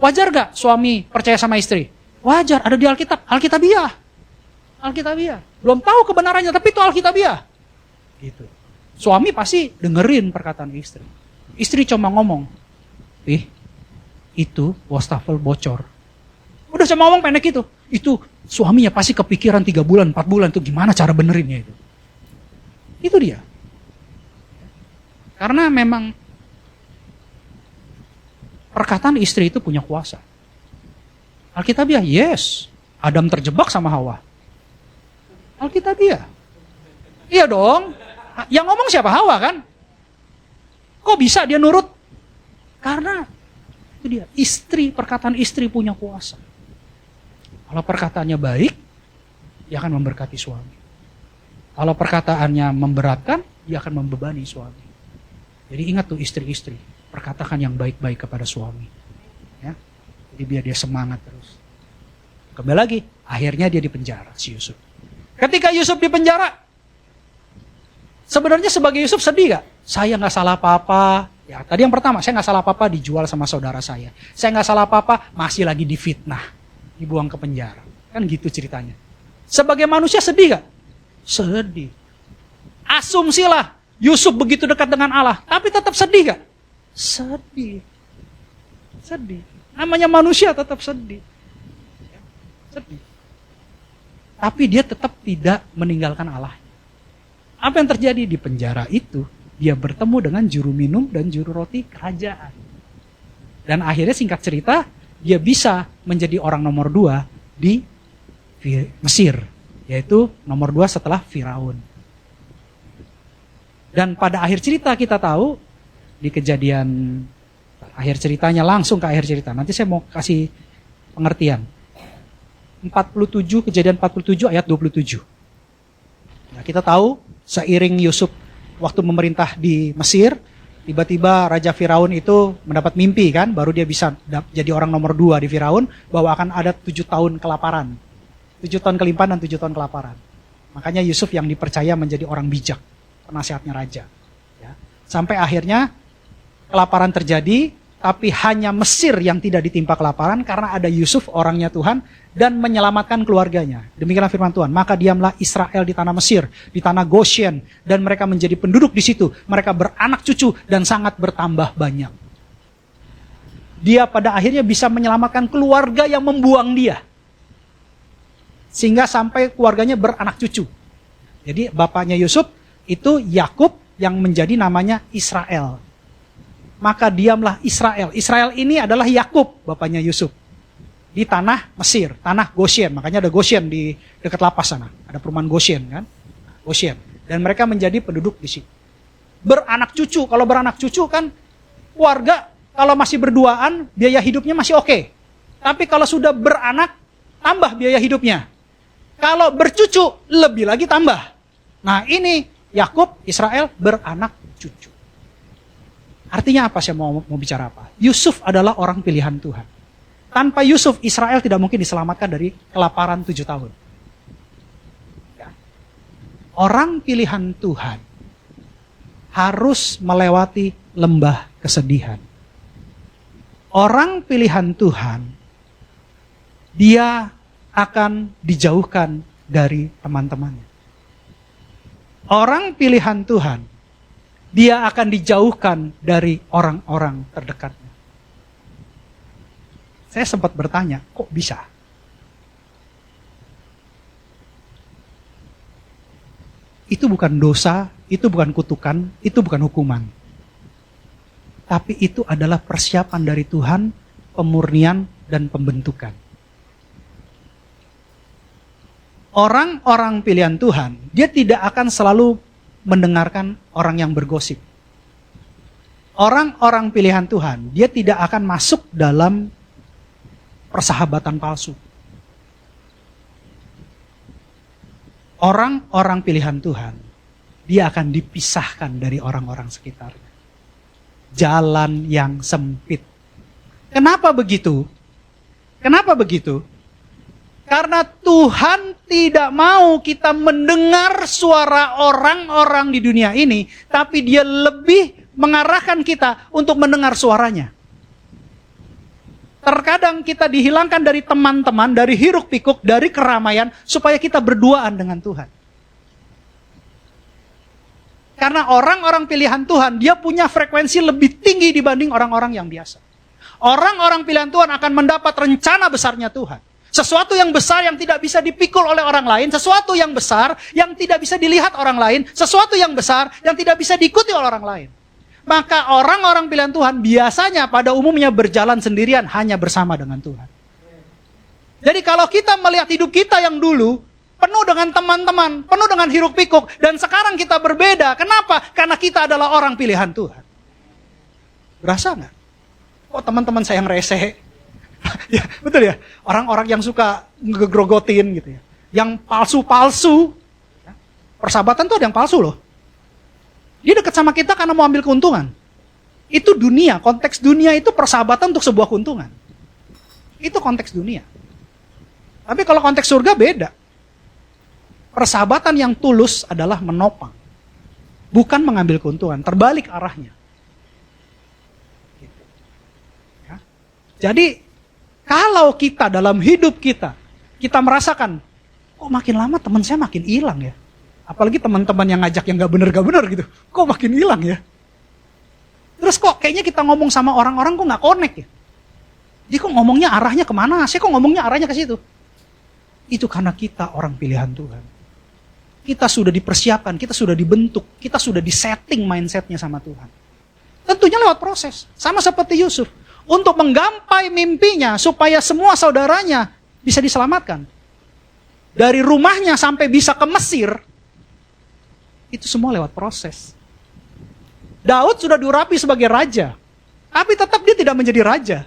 Wajar gak suami percaya sama istri? Wajar, ada di Alkitab, Alkitabiah. Belum tahu kebenarannya, tapi itu Alkitabiah. Gitu. Suami pasti dengerin perkataan istri. Istri cuma ngomong, itu wastafel bocor. Udah cuma ngomong pendek itu. Itu suaminya pasti kepikiran 3 bulan, 4 bulan itu gimana cara benerinnya itu. Itu dia. Karena memang perkataan istri itu punya kuasa. Alkitabiah, yes. Adam terjebak sama Hawa. Alkitabiah. Iya dong. Yang ngomong siapa? Hawa kan? Kok bisa dia nurut? Karena itu dia, istri, perkataan istri punya kuasa. Kalau perkataannya baik, dia akan memberkati suami. Kalau perkataannya memberatkan, dia akan membebani suami. Jadi ingat tuh istri-istri, perkatakan yang baik-baik kepada suami. Ya. Jadi biar dia semangat terus. Kembali lagi, akhirnya dia dipenjara si Yusuf. Ketika Yusuf dipenjara, sebenarnya sebagai Yusuf sedih gak? Saya gak salah apa-apa. Ya, tadi yang pertama, saya gak salah apa-apa dijual sama saudara saya. Saya gak salah apa-apa, masih lagi difitnah. Dibuang ke penjara. Kan gitu ceritanya. Sebagai manusia sedih gak? Sedih. Asumsilah Yusuf begitu dekat dengan Allah, tapi tetap sedih gak? Sedih. Sedih. Namanya manusia tetap sedih. Sedih. Tapi dia tetap tidak meninggalkan Allah. Apa yang terjadi di penjara itu? Dia bertemu dengan juru minum dan juru roti kerajaan. Dan akhirnya singkat cerita, dia bisa menjadi orang nomor 2 di Mesir. Yaitu nomor 2 setelah Firaun. Dan pada akhir cerita kita tahu, di kejadian akhir ceritanya langsung ke akhir cerita. Nanti saya mau kasih pengertian. 47, kejadian 47 ayat 27. Nah, kita tahu seiring Yusuf waktu memerintah di Mesir, tiba-tiba Raja Firaun itu mendapat mimpi kan, baru dia bisa jadi orang nomor 2 di Firaun, bahwa akan ada 7 tahun kelaparan. 7 tahun kelimpahan dan 7 tahun kelaparan. Makanya Yusuf yang dipercaya menjadi orang bijak, penasihatnya raja. Ya. Sampai akhirnya kelaparan terjadi, tapi hanya Mesir yang tidak ditimpa kelaparan karena ada Yusuf orangnya Tuhan dan menyelamatkan keluarganya. Demikianlah firman Tuhan. Maka diamlah Israel di tanah Mesir, di tanah Goshen, dan mereka menjadi penduduk di situ. Mereka beranak cucu dan sangat bertambah banyak. Dia pada akhirnya bisa menyelamatkan keluarga yang membuang dia. Sehingga sampai keluarganya beranak cucu. Jadi bapaknya Yusuf itu Yakub yang menjadi namanya Israel. Maka diamlah Israel. Israel ini adalah Yakub, bapaknya Yusuf. Di tanah Mesir, tanah Goshen. Makanya ada Goshen di dekat lapas sana. Ada perumahan Goshen kan. Goshen. Dan mereka menjadi penduduk di situ. Beranak cucu. Kalau beranak cucu kan keluarga kalau masih berduaan biaya hidupnya masih oke. Tapi kalau sudah beranak tambah biaya hidupnya. Kalau bercucu lebih lagi tambah. Nah ini Yakub, Israel beranak cucu. Artinya apa, saya mau bicara apa? Yusuf adalah orang pilihan Tuhan. Tanpa Yusuf, Israel tidak mungkin diselamatkan dari kelaparan 7 tahun. Ya. Orang pilihan Tuhan harus melewati lembah kesedihan. Orang pilihan Tuhan, dia akan dijauhkan dari teman-temannya. Orang pilihan Tuhan, dia akan dijauhkan dari orang-orang terdekatnya. Saya sempat bertanya, kok bisa? Itu bukan dosa, itu bukan kutukan, itu bukan hukuman. Tapi itu adalah persiapan dari Tuhan, pemurnian dan pembentukan. Orang-orang pilihan Tuhan, dia tidak akan selalu mendengarkan orang yang bergosip. Orang-orang pilihan Tuhan, dia tidak akan masuk dalam persahabatan palsu. Orang-orang pilihan Tuhan, dia akan dipisahkan dari orang-orang sekitarnya. Jalan yang sempit. Kenapa begitu? Kenapa begitu? Karena Tuhan tidak mau kita mendengar suara orang-orang di dunia ini, tapi Dia lebih mengarahkan kita untuk mendengar suaranya. Terkadang kita dihilangkan dari teman-teman, dari hiruk pikuk, dari keramaian, supaya kita berduaan dengan Tuhan. Karena orang-orang pilihan Tuhan, dia punya frekuensi lebih tinggi dibanding orang-orang yang biasa. Orang-orang pilihan Tuhan akan mendapat rencana besarnya Tuhan. Sesuatu yang besar yang tidak bisa dipikul oleh orang lain, sesuatu yang besar yang tidak bisa dilihat orang lain, sesuatu yang besar yang tidak bisa diikuti oleh orang lain. Maka orang-orang pilihan Tuhan biasanya pada umumnya berjalan sendirian hanya bersama dengan Tuhan. Jadi kalau kita melihat hidup kita yang dulu, penuh dengan teman-teman, penuh dengan hiruk pikuk, dan sekarang kita berbeda. Kenapa? Karena kita adalah orang pilihan Tuhan. Berasa nggak? Kok teman-teman saya yang rese? Ya, betul ya. Orang-orang yang suka ngegrogotin gitu ya. Yang palsu-palsu. Persahabatan tuh ada yang palsu loh. Dia dekat sama kita karena mau ambil keuntungan. Itu dunia, konteks dunia itu persahabatan untuk sebuah keuntungan. Itu konteks dunia. Tapi kalau konteks surga beda. Persahabatan yang tulus adalah menopang. Bukan mengambil keuntungan, terbalik arahnya. Gitu. Ya. Jadi, kalau kita dalam hidup kita merasakan, kok makin lama teman saya makin hilang ya. Apalagi teman-teman yang ngajak yang gak bener gitu. Kok makin hilang ya. Terus kok kayaknya kita ngomong sama orang-orang kok gak connect ya. Jadi kok ngomongnya arahnya kemana? Saya kok ngomongnya arahnya ke situ. Itu karena kita orang pilihan Tuhan. Kita sudah dipersiapkan, kita sudah dibentuk, kita sudah disetting mindsetnya sama Tuhan. Tentunya lewat proses. Sama seperti Yusuf. Untuk menggapai mimpinya supaya semua saudaranya bisa diselamatkan. Dari rumahnya sampai bisa ke Mesir. Itu semua lewat proses. Daud sudah diurapi sebagai raja. Tapi tetap dia tidak menjadi raja.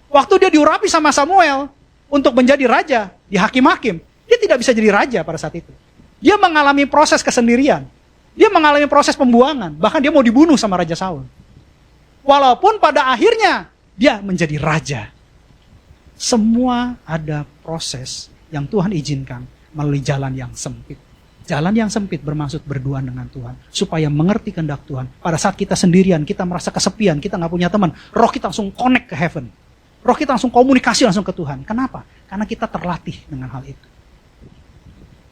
Waktu dia diurapi sama Samuel untuk menjadi raja di hakim-hakim, dia tidak bisa jadi raja pada saat itu. Dia mengalami proses kesendirian. Dia mengalami proses pembuangan. Bahkan dia mau dibunuh sama Raja Saul. Walaupun pada akhirnya dia menjadi raja. Semua ada proses yang Tuhan izinkan melalui jalan yang sempit. Jalan yang sempit bermaksud berduaan dengan Tuhan. Supaya mengerti kehendak Tuhan. Pada saat kita sendirian, kita merasa kesepian, kita gak punya teman. Roh kita langsung connect ke heaven. Roh kita langsung komunikasi langsung ke Tuhan. Kenapa? Karena kita terlatih dengan hal itu.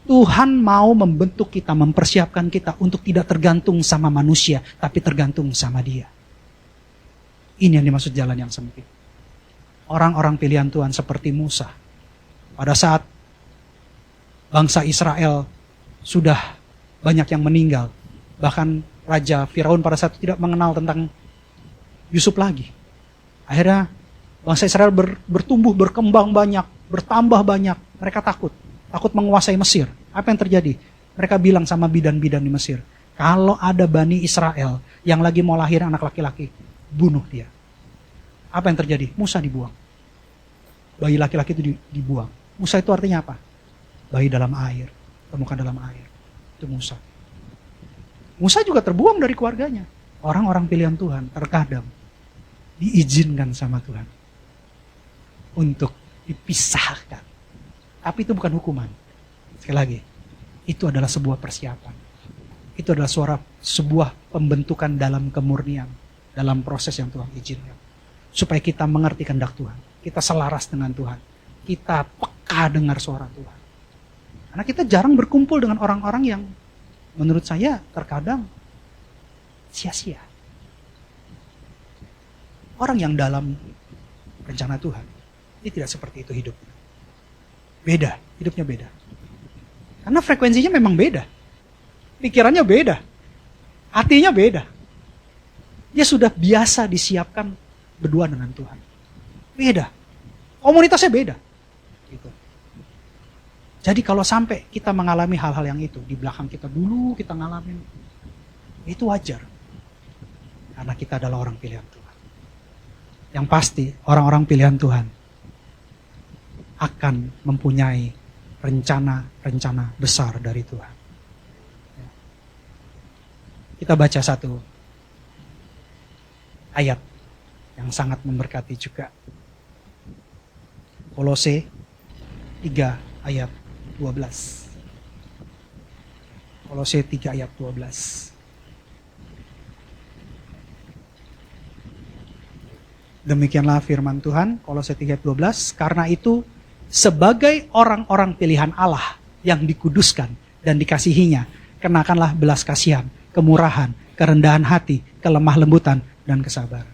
Tuhan mau membentuk kita, mempersiapkan kita untuk tidak tergantung sama manusia, tapi tergantung sama Dia. Ini yang dimaksud jalan yang sempit. Orang-orang pilihan Tuhan seperti Musa. Pada saat bangsa Israel sudah banyak yang meninggal. Bahkan Raja Firaun pada saat itu tidak mengenal tentang Yusuf lagi. Akhirnya bangsa Israel bertumbuh, berkembang banyak, bertambah banyak. Mereka takut menguasai Mesir. Apa yang terjadi? Mereka bilang sama bidan-bidan di Mesir, kalau ada Bani Israel yang lagi mau lahir anak laki-laki, bunuh dia. Apa yang terjadi? Musa dibuang. Bayi laki-laki itu dibuang. Musa itu artinya apa? Bayi dalam air, temukan dalam air. Itu Musa. Musa juga terbuang dari keluarganya. Orang-orang pilihan Tuhan terkadang diizinkan sama Tuhan untuk dipisahkan. Tapi itu bukan hukuman. Sekali lagi, itu adalah sebuah persiapan. Itu adalah sebuah pembentukan dalam kemurnian, dalam proses yang Tuhan izinkan. Supaya kita mengerti kehendak Tuhan. Kita selaras dengan Tuhan. Kita peka dengar suara Tuhan. Karena kita jarang berkumpul dengan orang-orang yang menurut saya terkadang sia-sia. Orang yang dalam rencana Tuhan, ini tidak seperti itu hidupnya. Beda, hidupnya beda. Karena frekuensinya memang beda. Pikirannya beda. Hatinya beda. Dia sudah biasa disiapkan berdua dengan Tuhan. Beda. Komunitasnya beda. Gitu. Jadi kalau sampai kita mengalami hal-hal yang itu, di belakang kita dulu kita ngalamin, itu wajar. Karena kita adalah orang pilihan Tuhan. Yang pasti orang-orang pilihan Tuhan akan mempunyai rencana-rencana besar dari Tuhan. Kita baca satu ayat yang sangat memberkati juga. Kolose 3 ayat 12. Kolose 3 ayat 12. Demikianlah firman Tuhan, Kolose 3 ayat 12. Karena itu, sebagai orang-orang pilihan Allah yang dikuduskan dan dikasihinya, kenakanlah belas kasihan, kemurahan, kerendahan hati, kelemah lembutan, dan kesabaran.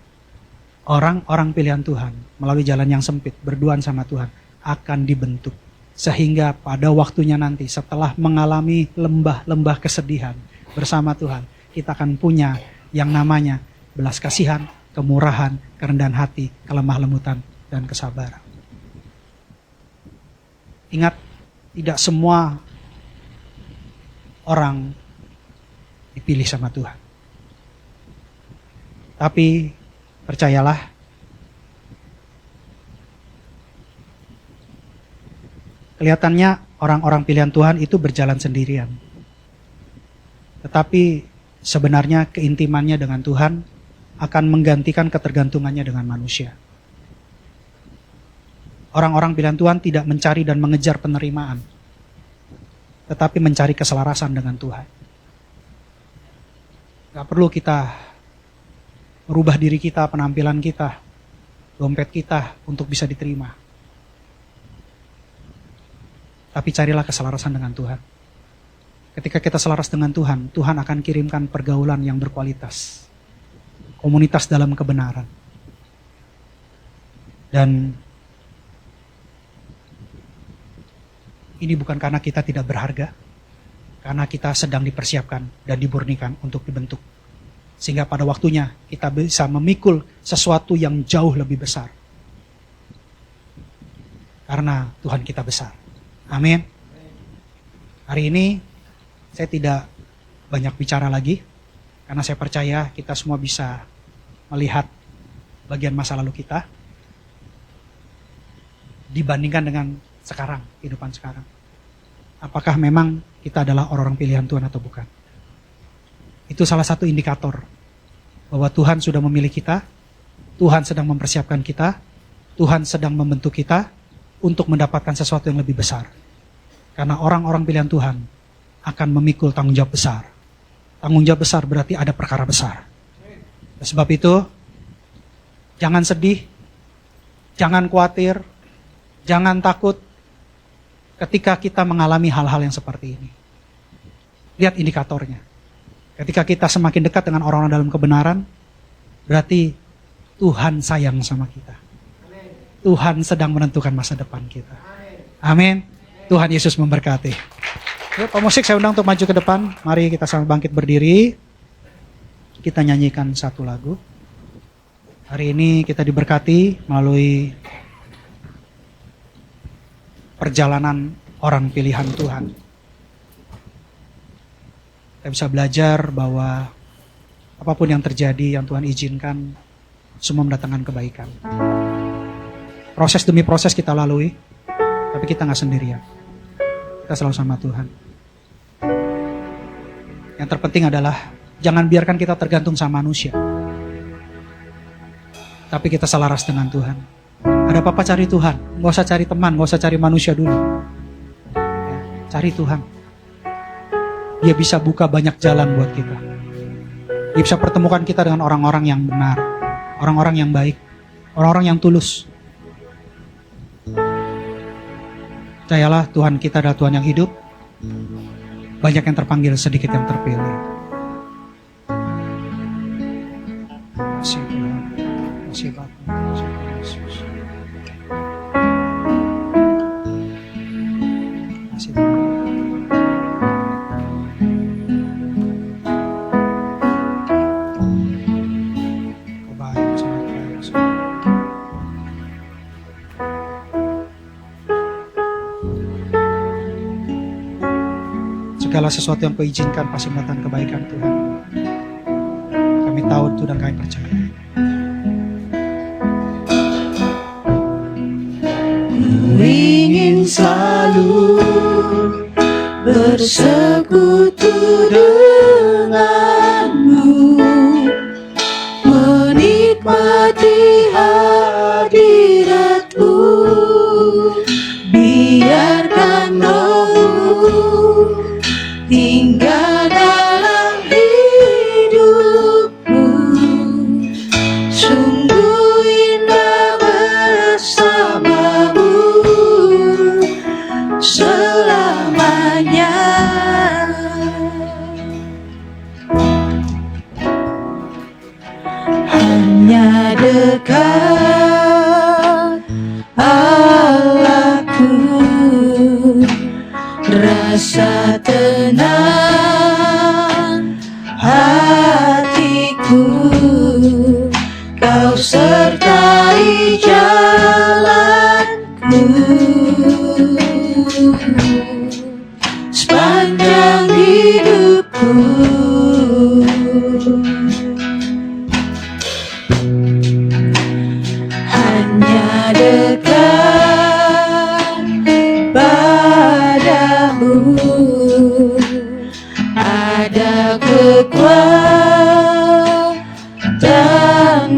Orang-orang pilihan Tuhan melalui jalan yang sempit, berduaan sama Tuhan, akan dibentuk. Sehingga pada waktunya nanti setelah mengalami lembah-lembah kesedihan bersama Tuhan, kita akan punya yang namanya belas kasihan, kemurahan, kerendahan hati, kelemah lembutan, dan kesabaran. Ingat, tidak semua orang dipilih sama Tuhan. Tapi percayalah, kelihatannya orang-orang pilihan Tuhan itu berjalan sendirian. Tetapi sebenarnya keintimannya dengan Tuhan akan menggantikan ketergantungannya dengan manusia. Orang-orang pilihan Tuhan tidak mencari dan mengejar penerimaan, tetapi mencari keselarasan dengan Tuhan. Gak perlu kita merubah diri kita, penampilan kita, dompet kita untuk bisa diterima. Tapi carilah keselarasan dengan Tuhan. Ketika kita selaras dengan Tuhan, Tuhan akan kirimkan pergaulan yang berkualitas. Komunitas dalam kebenaran. Dan ini bukan karena kita tidak berharga, karena kita sedang dipersiapkan dan dimurnikan untuk dibentuk. Sehingga pada waktunya kita bisa memikul sesuatu yang jauh lebih besar. Karena Tuhan kita besar. Amin. Hari ini saya tidak banyak bicara lagi, karena saya percaya kita semua bisa melihat bagian masa lalu kita dibandingkan dengan sekarang, kehidupan sekarang. Apakah memang kita adalah orang-orang pilihan Tuhan atau bukan? Itu salah satu indikator bahwa Tuhan sudah memilih kita, Tuhan sedang mempersiapkan kita, Tuhan sedang membentuk kita untuk mendapatkan sesuatu yang lebih besar. Karena orang-orang pilihan Tuhan akan memikul tanggung jawab besar. Tanggung jawab besar berarti ada perkara besar. Oleh sebab itu, jangan sedih, jangan khawatir, jangan takut ketika kita mengalami hal-hal yang seperti ini. Lihat indikatornya. Ketika kita semakin dekat dengan orang-orang dalam kebenaran, berarti Tuhan sayang sama kita. Tuhan sedang menentukan masa depan kita. Amin. Tuhan Yesus memberkati. Yuk, pemusik saya undang untuk maju ke depan. Mari kita sama bangkit berdiri. Kita nyanyikan satu lagu. Hari ini kita diberkati melalui perjalanan orang pilihan Tuhan. Kita bisa belajar bahwa apapun yang terjadi, yang Tuhan izinkan, semua mendatangkan kebaikan. Proses demi proses kita lalui, tapi kita gak sendirian. Kita selalu sama Tuhan. Yang terpenting adalah, jangan biarkan kita tergantung sama manusia. Tapi kita selaras dengan Tuhan. Ada apa-apa cari Tuhan, gak usah cari teman, gak usah cari manusia dulu. Ya, cari Tuhan. Dia bisa buka banyak jalan buat kita. Dia bisa pertemukan kita dengan orang-orang yang benar, orang-orang yang baik, orang-orang yang tulus. Percayalah Tuhan kita adalah Tuhan yang hidup. Banyak yang terpanggil, sedikit yang terpilih. Kasih Tuhan, kasih Bapa, kasih Yesus. Kasih Tuhan. Kau baik, sangat baik. Segala sesuatu yang Kau izinkan pasti mendatangkan kebaikan Tuhan. Kami tahu itu dan kami percaya. Ku ingin selalu bersekutu denganmu, menikmati hadiratmu, biarkan Roh-Mu tinggal dalam hidupmu. Sungguh indah bersamamu selamanya.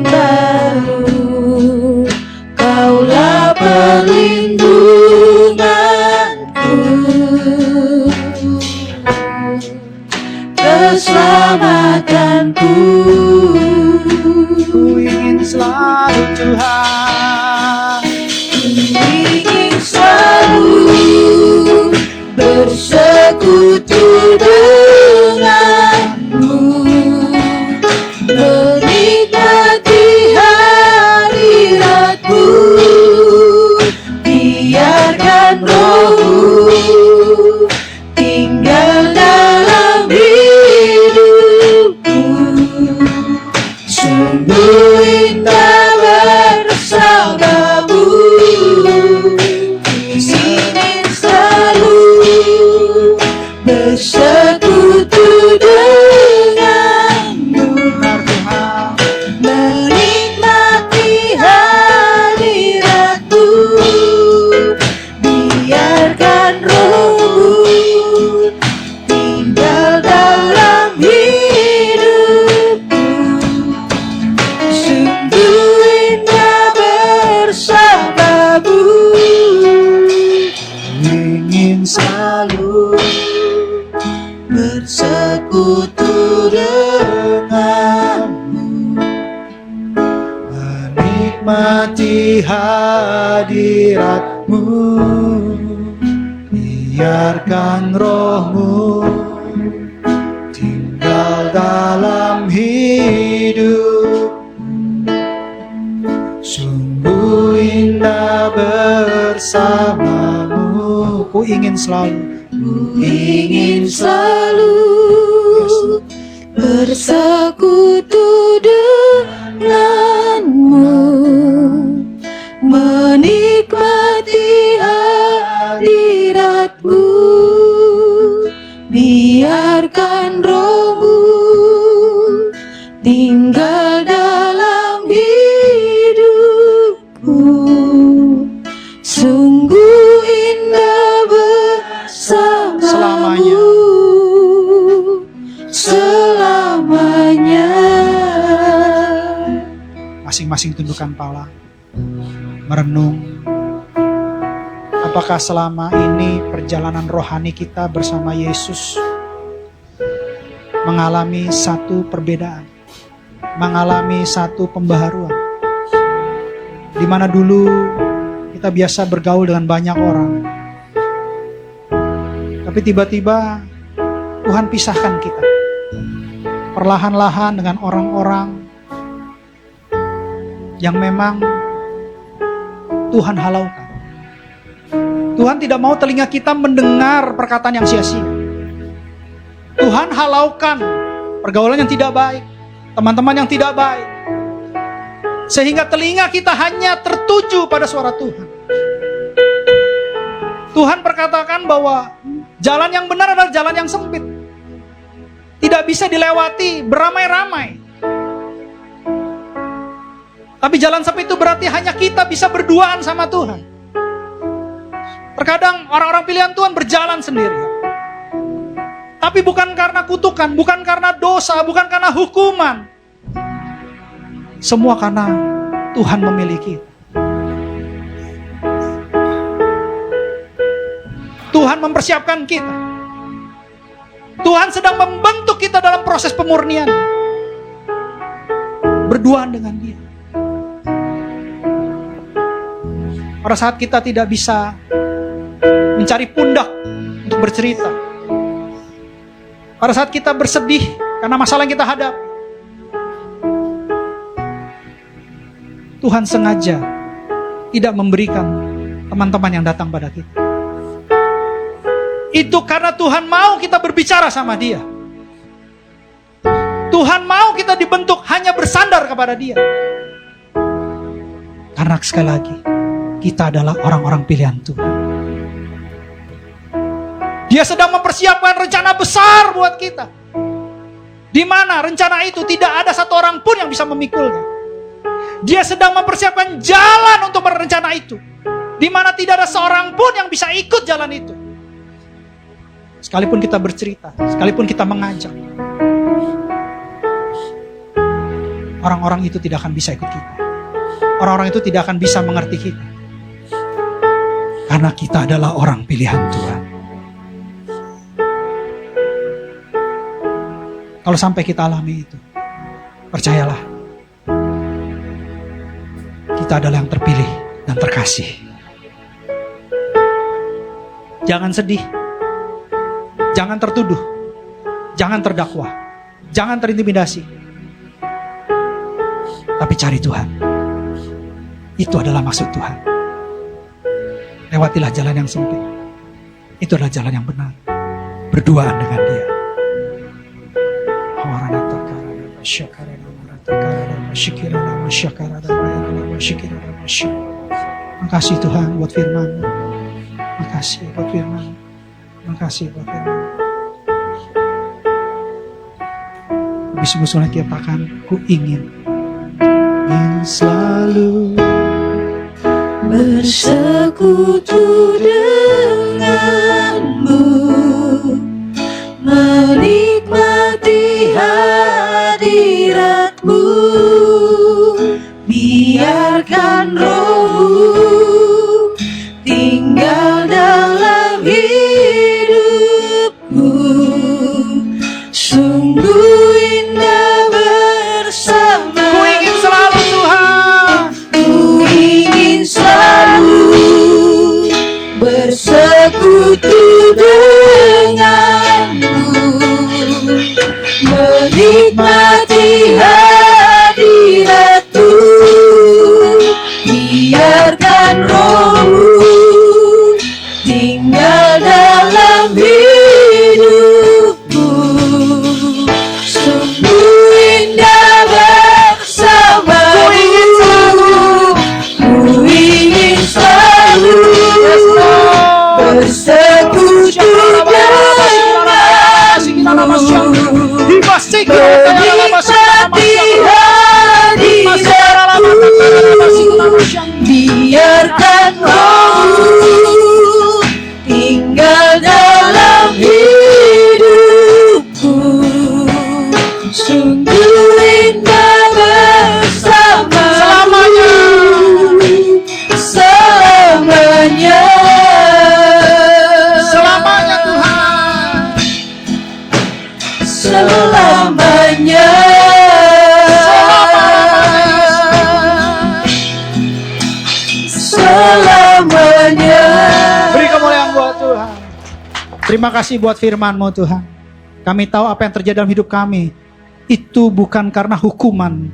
baru, Kaulah perlindunganku, keselamatanku. Ku ingin selalu Tuhan, Ingin selalu bersekutu denganmu, menikmati hadiratmu, biarkan Roh-Mu tinggal dalam hidupku. Sungguh indah bersamamu, ingin selalu bersekutu denganmu, menikmati hadiratmu, biarkan Roh-Mu tinggal dalam hidupku. Sungguh indah bersamamu, ingin selalu bersekutu denganmu, menikmati hadiratmu, biarkan Roh-Mu tinggal dalam hidup. Sungguh indah bersamamu. Ku ingin selalu, ingin selalu bersekutu denganmu, menikmati hadiratmu, biarkan Roh-Mu tinggal dalam hidupku. Sungguh indah bersamamu selamanya. masing-masing tundukkan kepala, merenung. Apakah selama ini perjalanan rohani kita bersama Yesus mengalami satu perbedaan, mengalami satu pembaharuan, di mana dulu kita biasa bergaul dengan banyak orang, tapi tiba-tiba Tuhan pisahkan kita perlahan-lahan dengan orang-orang yang memang Tuhan halaukan. Tuhan tidak mau telinga kita mendengar perkataan yang sia-sia. Tuhan halaukan pergaulan yang tidak baik, teman-teman yang tidak baik, sehingga telinga kita hanya tertuju pada suara Tuhan. Tuhan perkatakan bahwa jalan yang benar adalah jalan yang sempit, tidak bisa dilewati beramai-ramai. Tapi jalan sempit itu berarti hanya kita bisa berduaan sama Tuhan. Terkadang orang-orang pilihan Tuhan berjalan sendiri, tapi bukan karena kutukan, bukan karena dosa, bukan karena hukuman. Semua karena Tuhan memilih kita. Tuhan mempersiapkan kita. Tuhan sedang membentuk kita dalam proses pemurnian. Berduaan dengan Dia. Pada saat kita tidak bisa mencari pundak untuk bercerita, pada saat kita bersedih karena masalah yang kita hadapi, Tuhan sengaja tidak memberikan teman-teman yang datang pada kita. Itu karena Tuhan mau kita berbicara sama Dia. Tuhan mau kita dibentuk hanya bersandar kepada Dia. Karena sekali lagi, kita adalah orang-orang pilihan Tuhan. Dia sedang mempersiapkan rencana besar buat kita, di mana rencana itu tidak ada satu orang pun yang bisa memikulnya. Dia sedang mempersiapkan jalan untuk merencana itu, di mana tidak ada seorang pun yang bisa ikut jalan itu. Sekalipun kita bercerita, sekalipun kita mengajak, orang-orang itu tidak akan bisa ikut kita. Orang-orang itu tidak akan bisa mengerti kita. Karena kita adalah orang pilihan Tuhan. Kalau sampai kita alami itu, percayalah, kita adalah yang terpilih dan terkasih. Jangan sedih, jangan tertuduh, jangan terdakwa, jangan terintimidasi. Tapi cari Tuhan. Itu adalah maksud Tuhan. Lewatilah jalan yang sempit. Itu adalah jalan yang benar. Berduaan dengan Dia. Makasih Tuhan buat firman-Mu. Makasih buat firman. Makasih buat firman. Lebih sungguh-sungguh kita katakan, ku ingin selalu bersekutu denganmu, menikmati hadiratmu, biarkan Roh-Mu tinggal dalam hidupku. Sungguh indah bersama. ku ingin selalu Tuhan. Ku ingin selalu bersekutu denganmu, menikmati hadiratmu, biarkan Roh-Mu tinggal dalam hidupku. Sungguh indah bersama. Ku ingin selalu bersekutu denganmu, menikmati hadiratmu, biarkan Roh-Mu tinggal dalam hidupku. Sungguh indah bersama selamanya. Selamanya Tuhan. Selamanya. Selamanya. Beri kemuliaan buat Tuhan. Terima kasih buat firman-Mu Tuhan. Kami tahu apa yang terjadi dalam hidup kami. Itu bukan karena hukuman.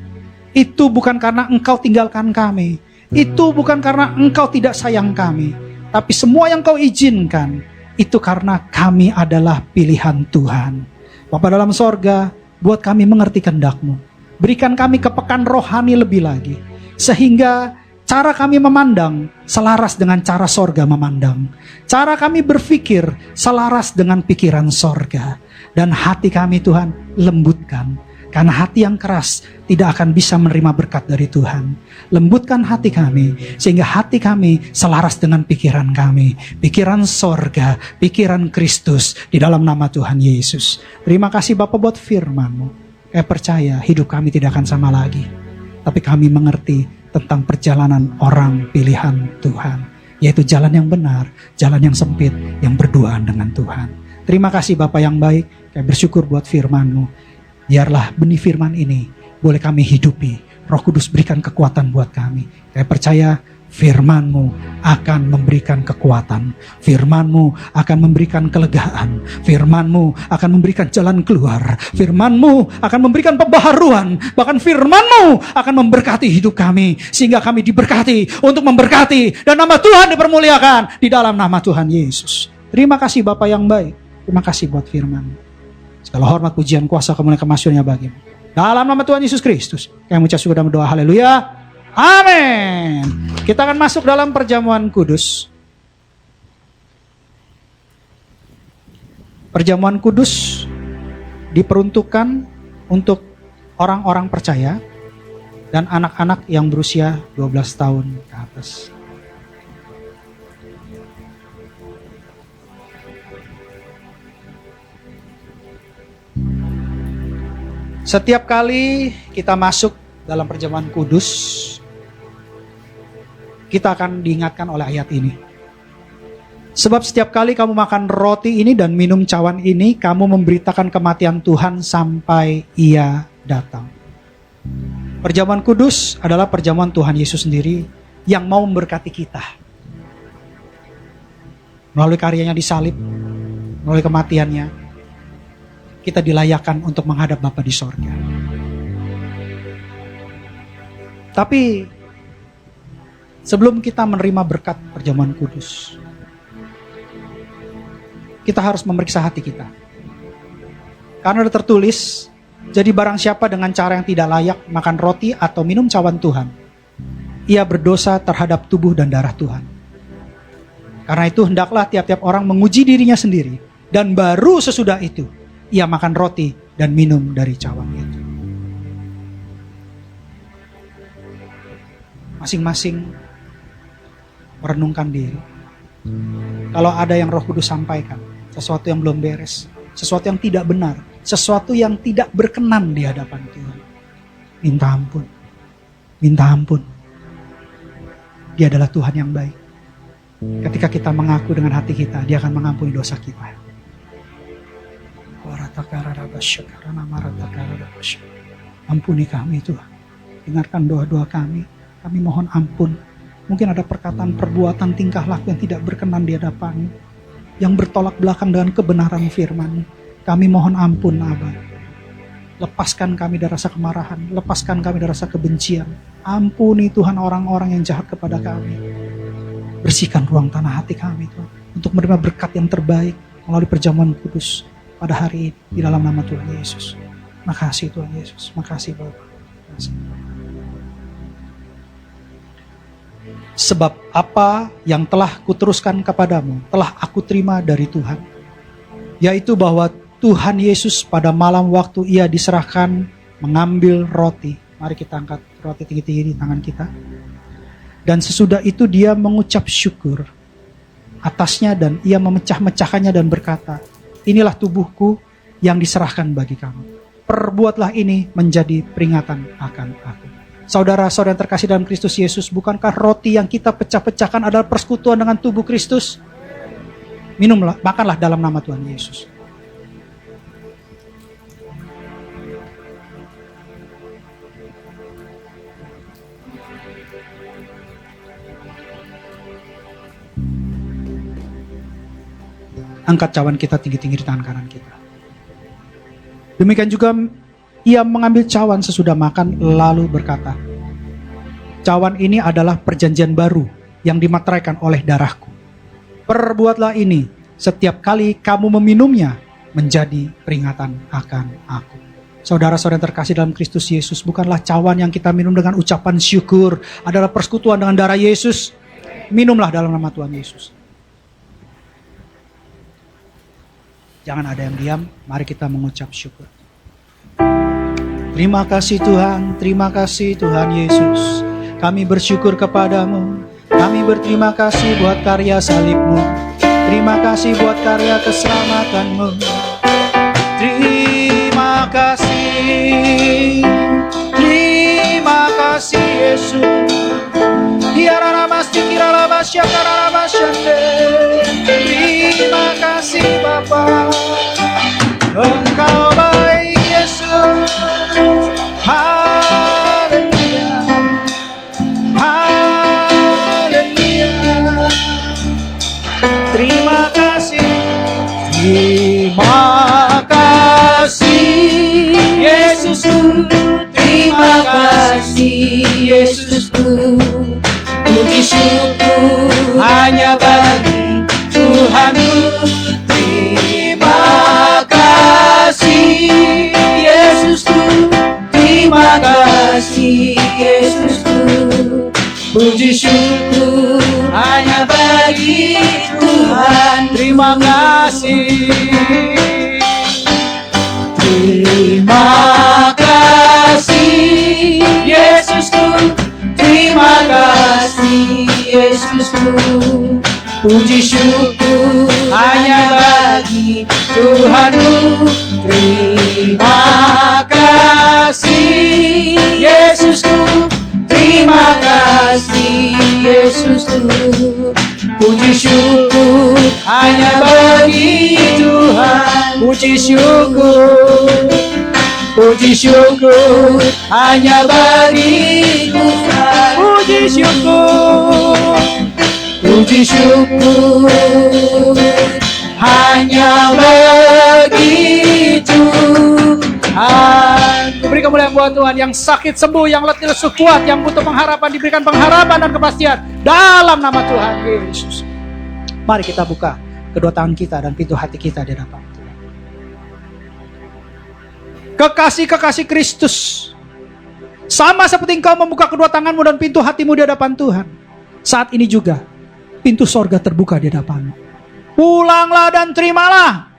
Itu bukan karena Engkau tinggalkan kami. Itu bukan karena Engkau tidak sayang kami. Tapi semua yang Kau izinkan, itu karena kami adalah pilihan Tuhan. Bapa dalam sorga, buat kami mengerti kehendak-Mu. Berikan kami kepekaan rohani lebih lagi. Sehingga cara kami memandang selaras dengan cara sorga memandang. Cara kami berpikir selaras dengan pikiran sorga. Dan hati kami Tuhan lembutkan. Karena hati yang keras tidak akan bisa menerima berkat dari Tuhan. Lembutkan hati kami sehingga hati kami selaras dengan pikiran kami. Pikiran sorga, pikiran Kristus di dalam nama Tuhan Yesus. Terima kasih Bapa buat firman-Mu. Saya percaya hidup kami tidak akan sama lagi. Tapi kami mengerti tentang perjalanan orang pilihan Tuhan. Yaitu jalan yang benar, jalan yang sempit, yang berduaan dengan Tuhan. Terima kasih Bapa yang baik. Saya bersyukur buat firman-Mu. Biarlah benih firman ini boleh kami hidupi. Roh Kudus berikan kekuatan buat kami. Saya percaya firman-Mu akan memberikan kekuatan. Firman-Mu akan memberikan kelegaan. Firman-Mu akan memberikan jalan keluar. Firman-Mu akan memberikan pembaharuan. Bahkan firman-Mu akan memberkati hidup kami. Sehingga kami diberkati untuk memberkati. Dan nama Tuhan dipermuliakan di dalam nama Tuhan Yesus. Terima kasih Bapa yang baik. Terima kasih buat firman. Segala hormat, pujian, kuasa, kemuliaan, kemasyhurnya bagimu. Dalam nama Tuhan Yesus Kristus, kami mengucap syukur dan berdoa. Haleluya. Amin. Kita akan masuk dalam perjamuan kudus. Perjamuan kudus diperuntukkan untuk orang-orang percaya dan anak-anak yang berusia 12 tahun ke atas. Setiap kali kita masuk dalam perjamuan kudus, kita akan diingatkan oleh ayat ini. Sebab setiap kali kamu makan roti ini dan minum cawan ini, kamu memberitakan kematian Tuhan sampai Ia datang. Perjamuan kudus adalah perjamuan Tuhan Yesus sendiri yang mau memberkati kita. Melalui karyanya di salib, melalui kematiannya, kita dilayakkan untuk menghadap Bapa di sorga. Tapi sebelum kita menerima berkat perjamuan kudus, kita harus memeriksa hati kita. Karena ada tertulis, jadi barang siapa dengan cara yang tidak layak makan roti atau minum cawan Tuhan, ia berdosa terhadap tubuh dan darah Tuhan. Karena itu hendaklah tiap-tiap orang menguji dirinya sendiri, dan baru sesudah itu ia makan roti dan minum dari cawan itu. Masing-masing merenungkan diri. Kalau ada yang Roh Kudus sampaikan, sesuatu yang belum beres, sesuatu yang tidak benar, sesuatu yang tidak berkenan di hadapan Tuhan, minta ampun. Minta ampun. Dia adalah Tuhan yang baik. Ketika kita mengaku dengan hati kita, Dia akan mengampuni dosa kita. Ampuni kami Tuhan. Dengarkan doa-doa kami. Kami mohon ampun. Mungkin ada perkataan, perbuatan, tingkah laku yang tidak berkenan di hadapan-Mu, yang bertolak belakang dengan kebenaran firman-Mu. Kami mohon ampun, Abah. Lepaskan kami dari rasa kemarahan, lepaskan kami dari rasa kebencian. Ampuni Tuhan orang-orang yang jahat kepada kami. Bersihkan ruang tanah hati kami Tuhan, untuk menerima berkat yang terbaik melalui perjamuan kudus pada hari ini, di dalam nama Tuhan Yesus. Makasih Tuhan Yesus, makasih Bapak. Makasih. Sebab apa yang telah kuteruskan kepadamu telah aku terima dari Tuhan, yaitu bahwa Tuhan Yesus pada malam waktu Ia diserahkan mengambil roti. Mari kita angkat roti tinggi-tinggi di tangan kita. Dan sesudah itu Dia mengucap syukur atasnya dan Ia memecah-mecahkannya dan berkata, inilah tubuhku yang diserahkan bagi kamu. Perbuatlah ini menjadi peringatan akan aku. Saudara-saudara yang terkasih dalam Kristus Yesus, bukankah roti yang kita pecah-pecahkan adalah persekutuan dengan tubuh Kristus? Minumlah, makanlah dalam nama Tuhan Yesus. Angkat cawan kita tinggi-tinggi di tangan kanan kita. Demikian juga Ia mengambil cawan sesudah makan lalu berkata, cawan ini adalah perjanjian baru yang dimateraikan oleh darahku. Perbuatlah ini setiap kali kamu meminumnya menjadi peringatan akan aku. Saudara-saudara yang terkasih dalam Kristus Yesus, bukanlah cawan yang kita minum dengan ucapan syukur adalah persekutuan dengan darah Yesus. Minumlah dalam nama Tuhan Yesus. Jangan ada yang diam, mari kita mengucap syukur. Terima kasih Tuhan Yesus. Kami bersyukur kepadamu. Kami berterima kasih buat karya salib-Mu. Terima kasih buat karya keselamatan-Mu. Terima kasih Yesus. Terima kasih Bapa. Engkau baik Yesus. Haleluya. Haleluya. Terima kasih. Terima kasih Yesusku. Terima kasih Yesusku. Puji syukur Hanya bagi Tuhanku. Terima kasih Yesusku. Terima kasih Yesusku. Puji syukur hanya bagi Tuhan. terima kasih. Terima kasih Yesusku. Terima kasih Yesusku. Puji syukur hanya bagi Tuhanku. Terima kasih Yesus. Yesusku. Puji syukur hanya bagi Tuhan. Puji syukur, puji syukur hanya bagi Tuhan. Puji syukur, puji syukur hanya bagi Tuhan. Beri kemuliaan buat Tuhan. Yang sakit sembuh, yang letih lesu kuat, yang butuh pengharapan diberikan pengharapan dan kepastian dalam nama Tuhan Yesus. Mari kita buka kedua tangan kita dan pintu hati kita di hadapan Tuhan. Kekasih-kekasih Kristus, sama seperti engkau membuka kedua tanganmu dan pintu hatimu di hadapan Tuhan, saat ini juga pintu sorga terbuka di hadapanmu. Pulanglah dan terimalah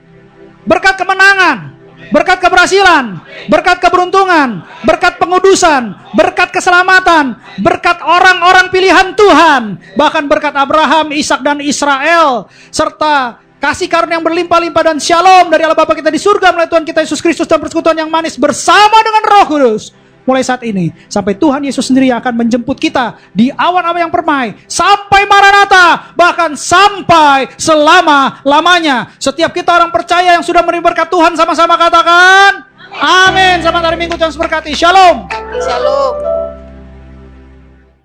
berkat kemenangan, berkat keberhasilan, berkat keberuntungan, berkat pengudusan, berkat keselamatan, berkat orang-orang pilihan Tuhan, bahkan berkat Abraham, Ishak dan Israel, serta kasih karunia yang berlimpah-limpah dan shalom dari Allah Bapa kita di surga melalui Tuhan kita Yesus Kristus dan persekutuan yang manis bersama dengan Roh Kudus. Mulai saat ini sampai Tuhan Yesus sendiri yang akan menjemput kita di awan-awan yang permai sampai Maranatha, bahkan sampai selama-lamanya. Setiap kita orang percaya yang sudah menerima berkat Tuhan sama-sama katakan amin. Selamat hari Minggu, Tuhan memberkati. Shalom. Shalom.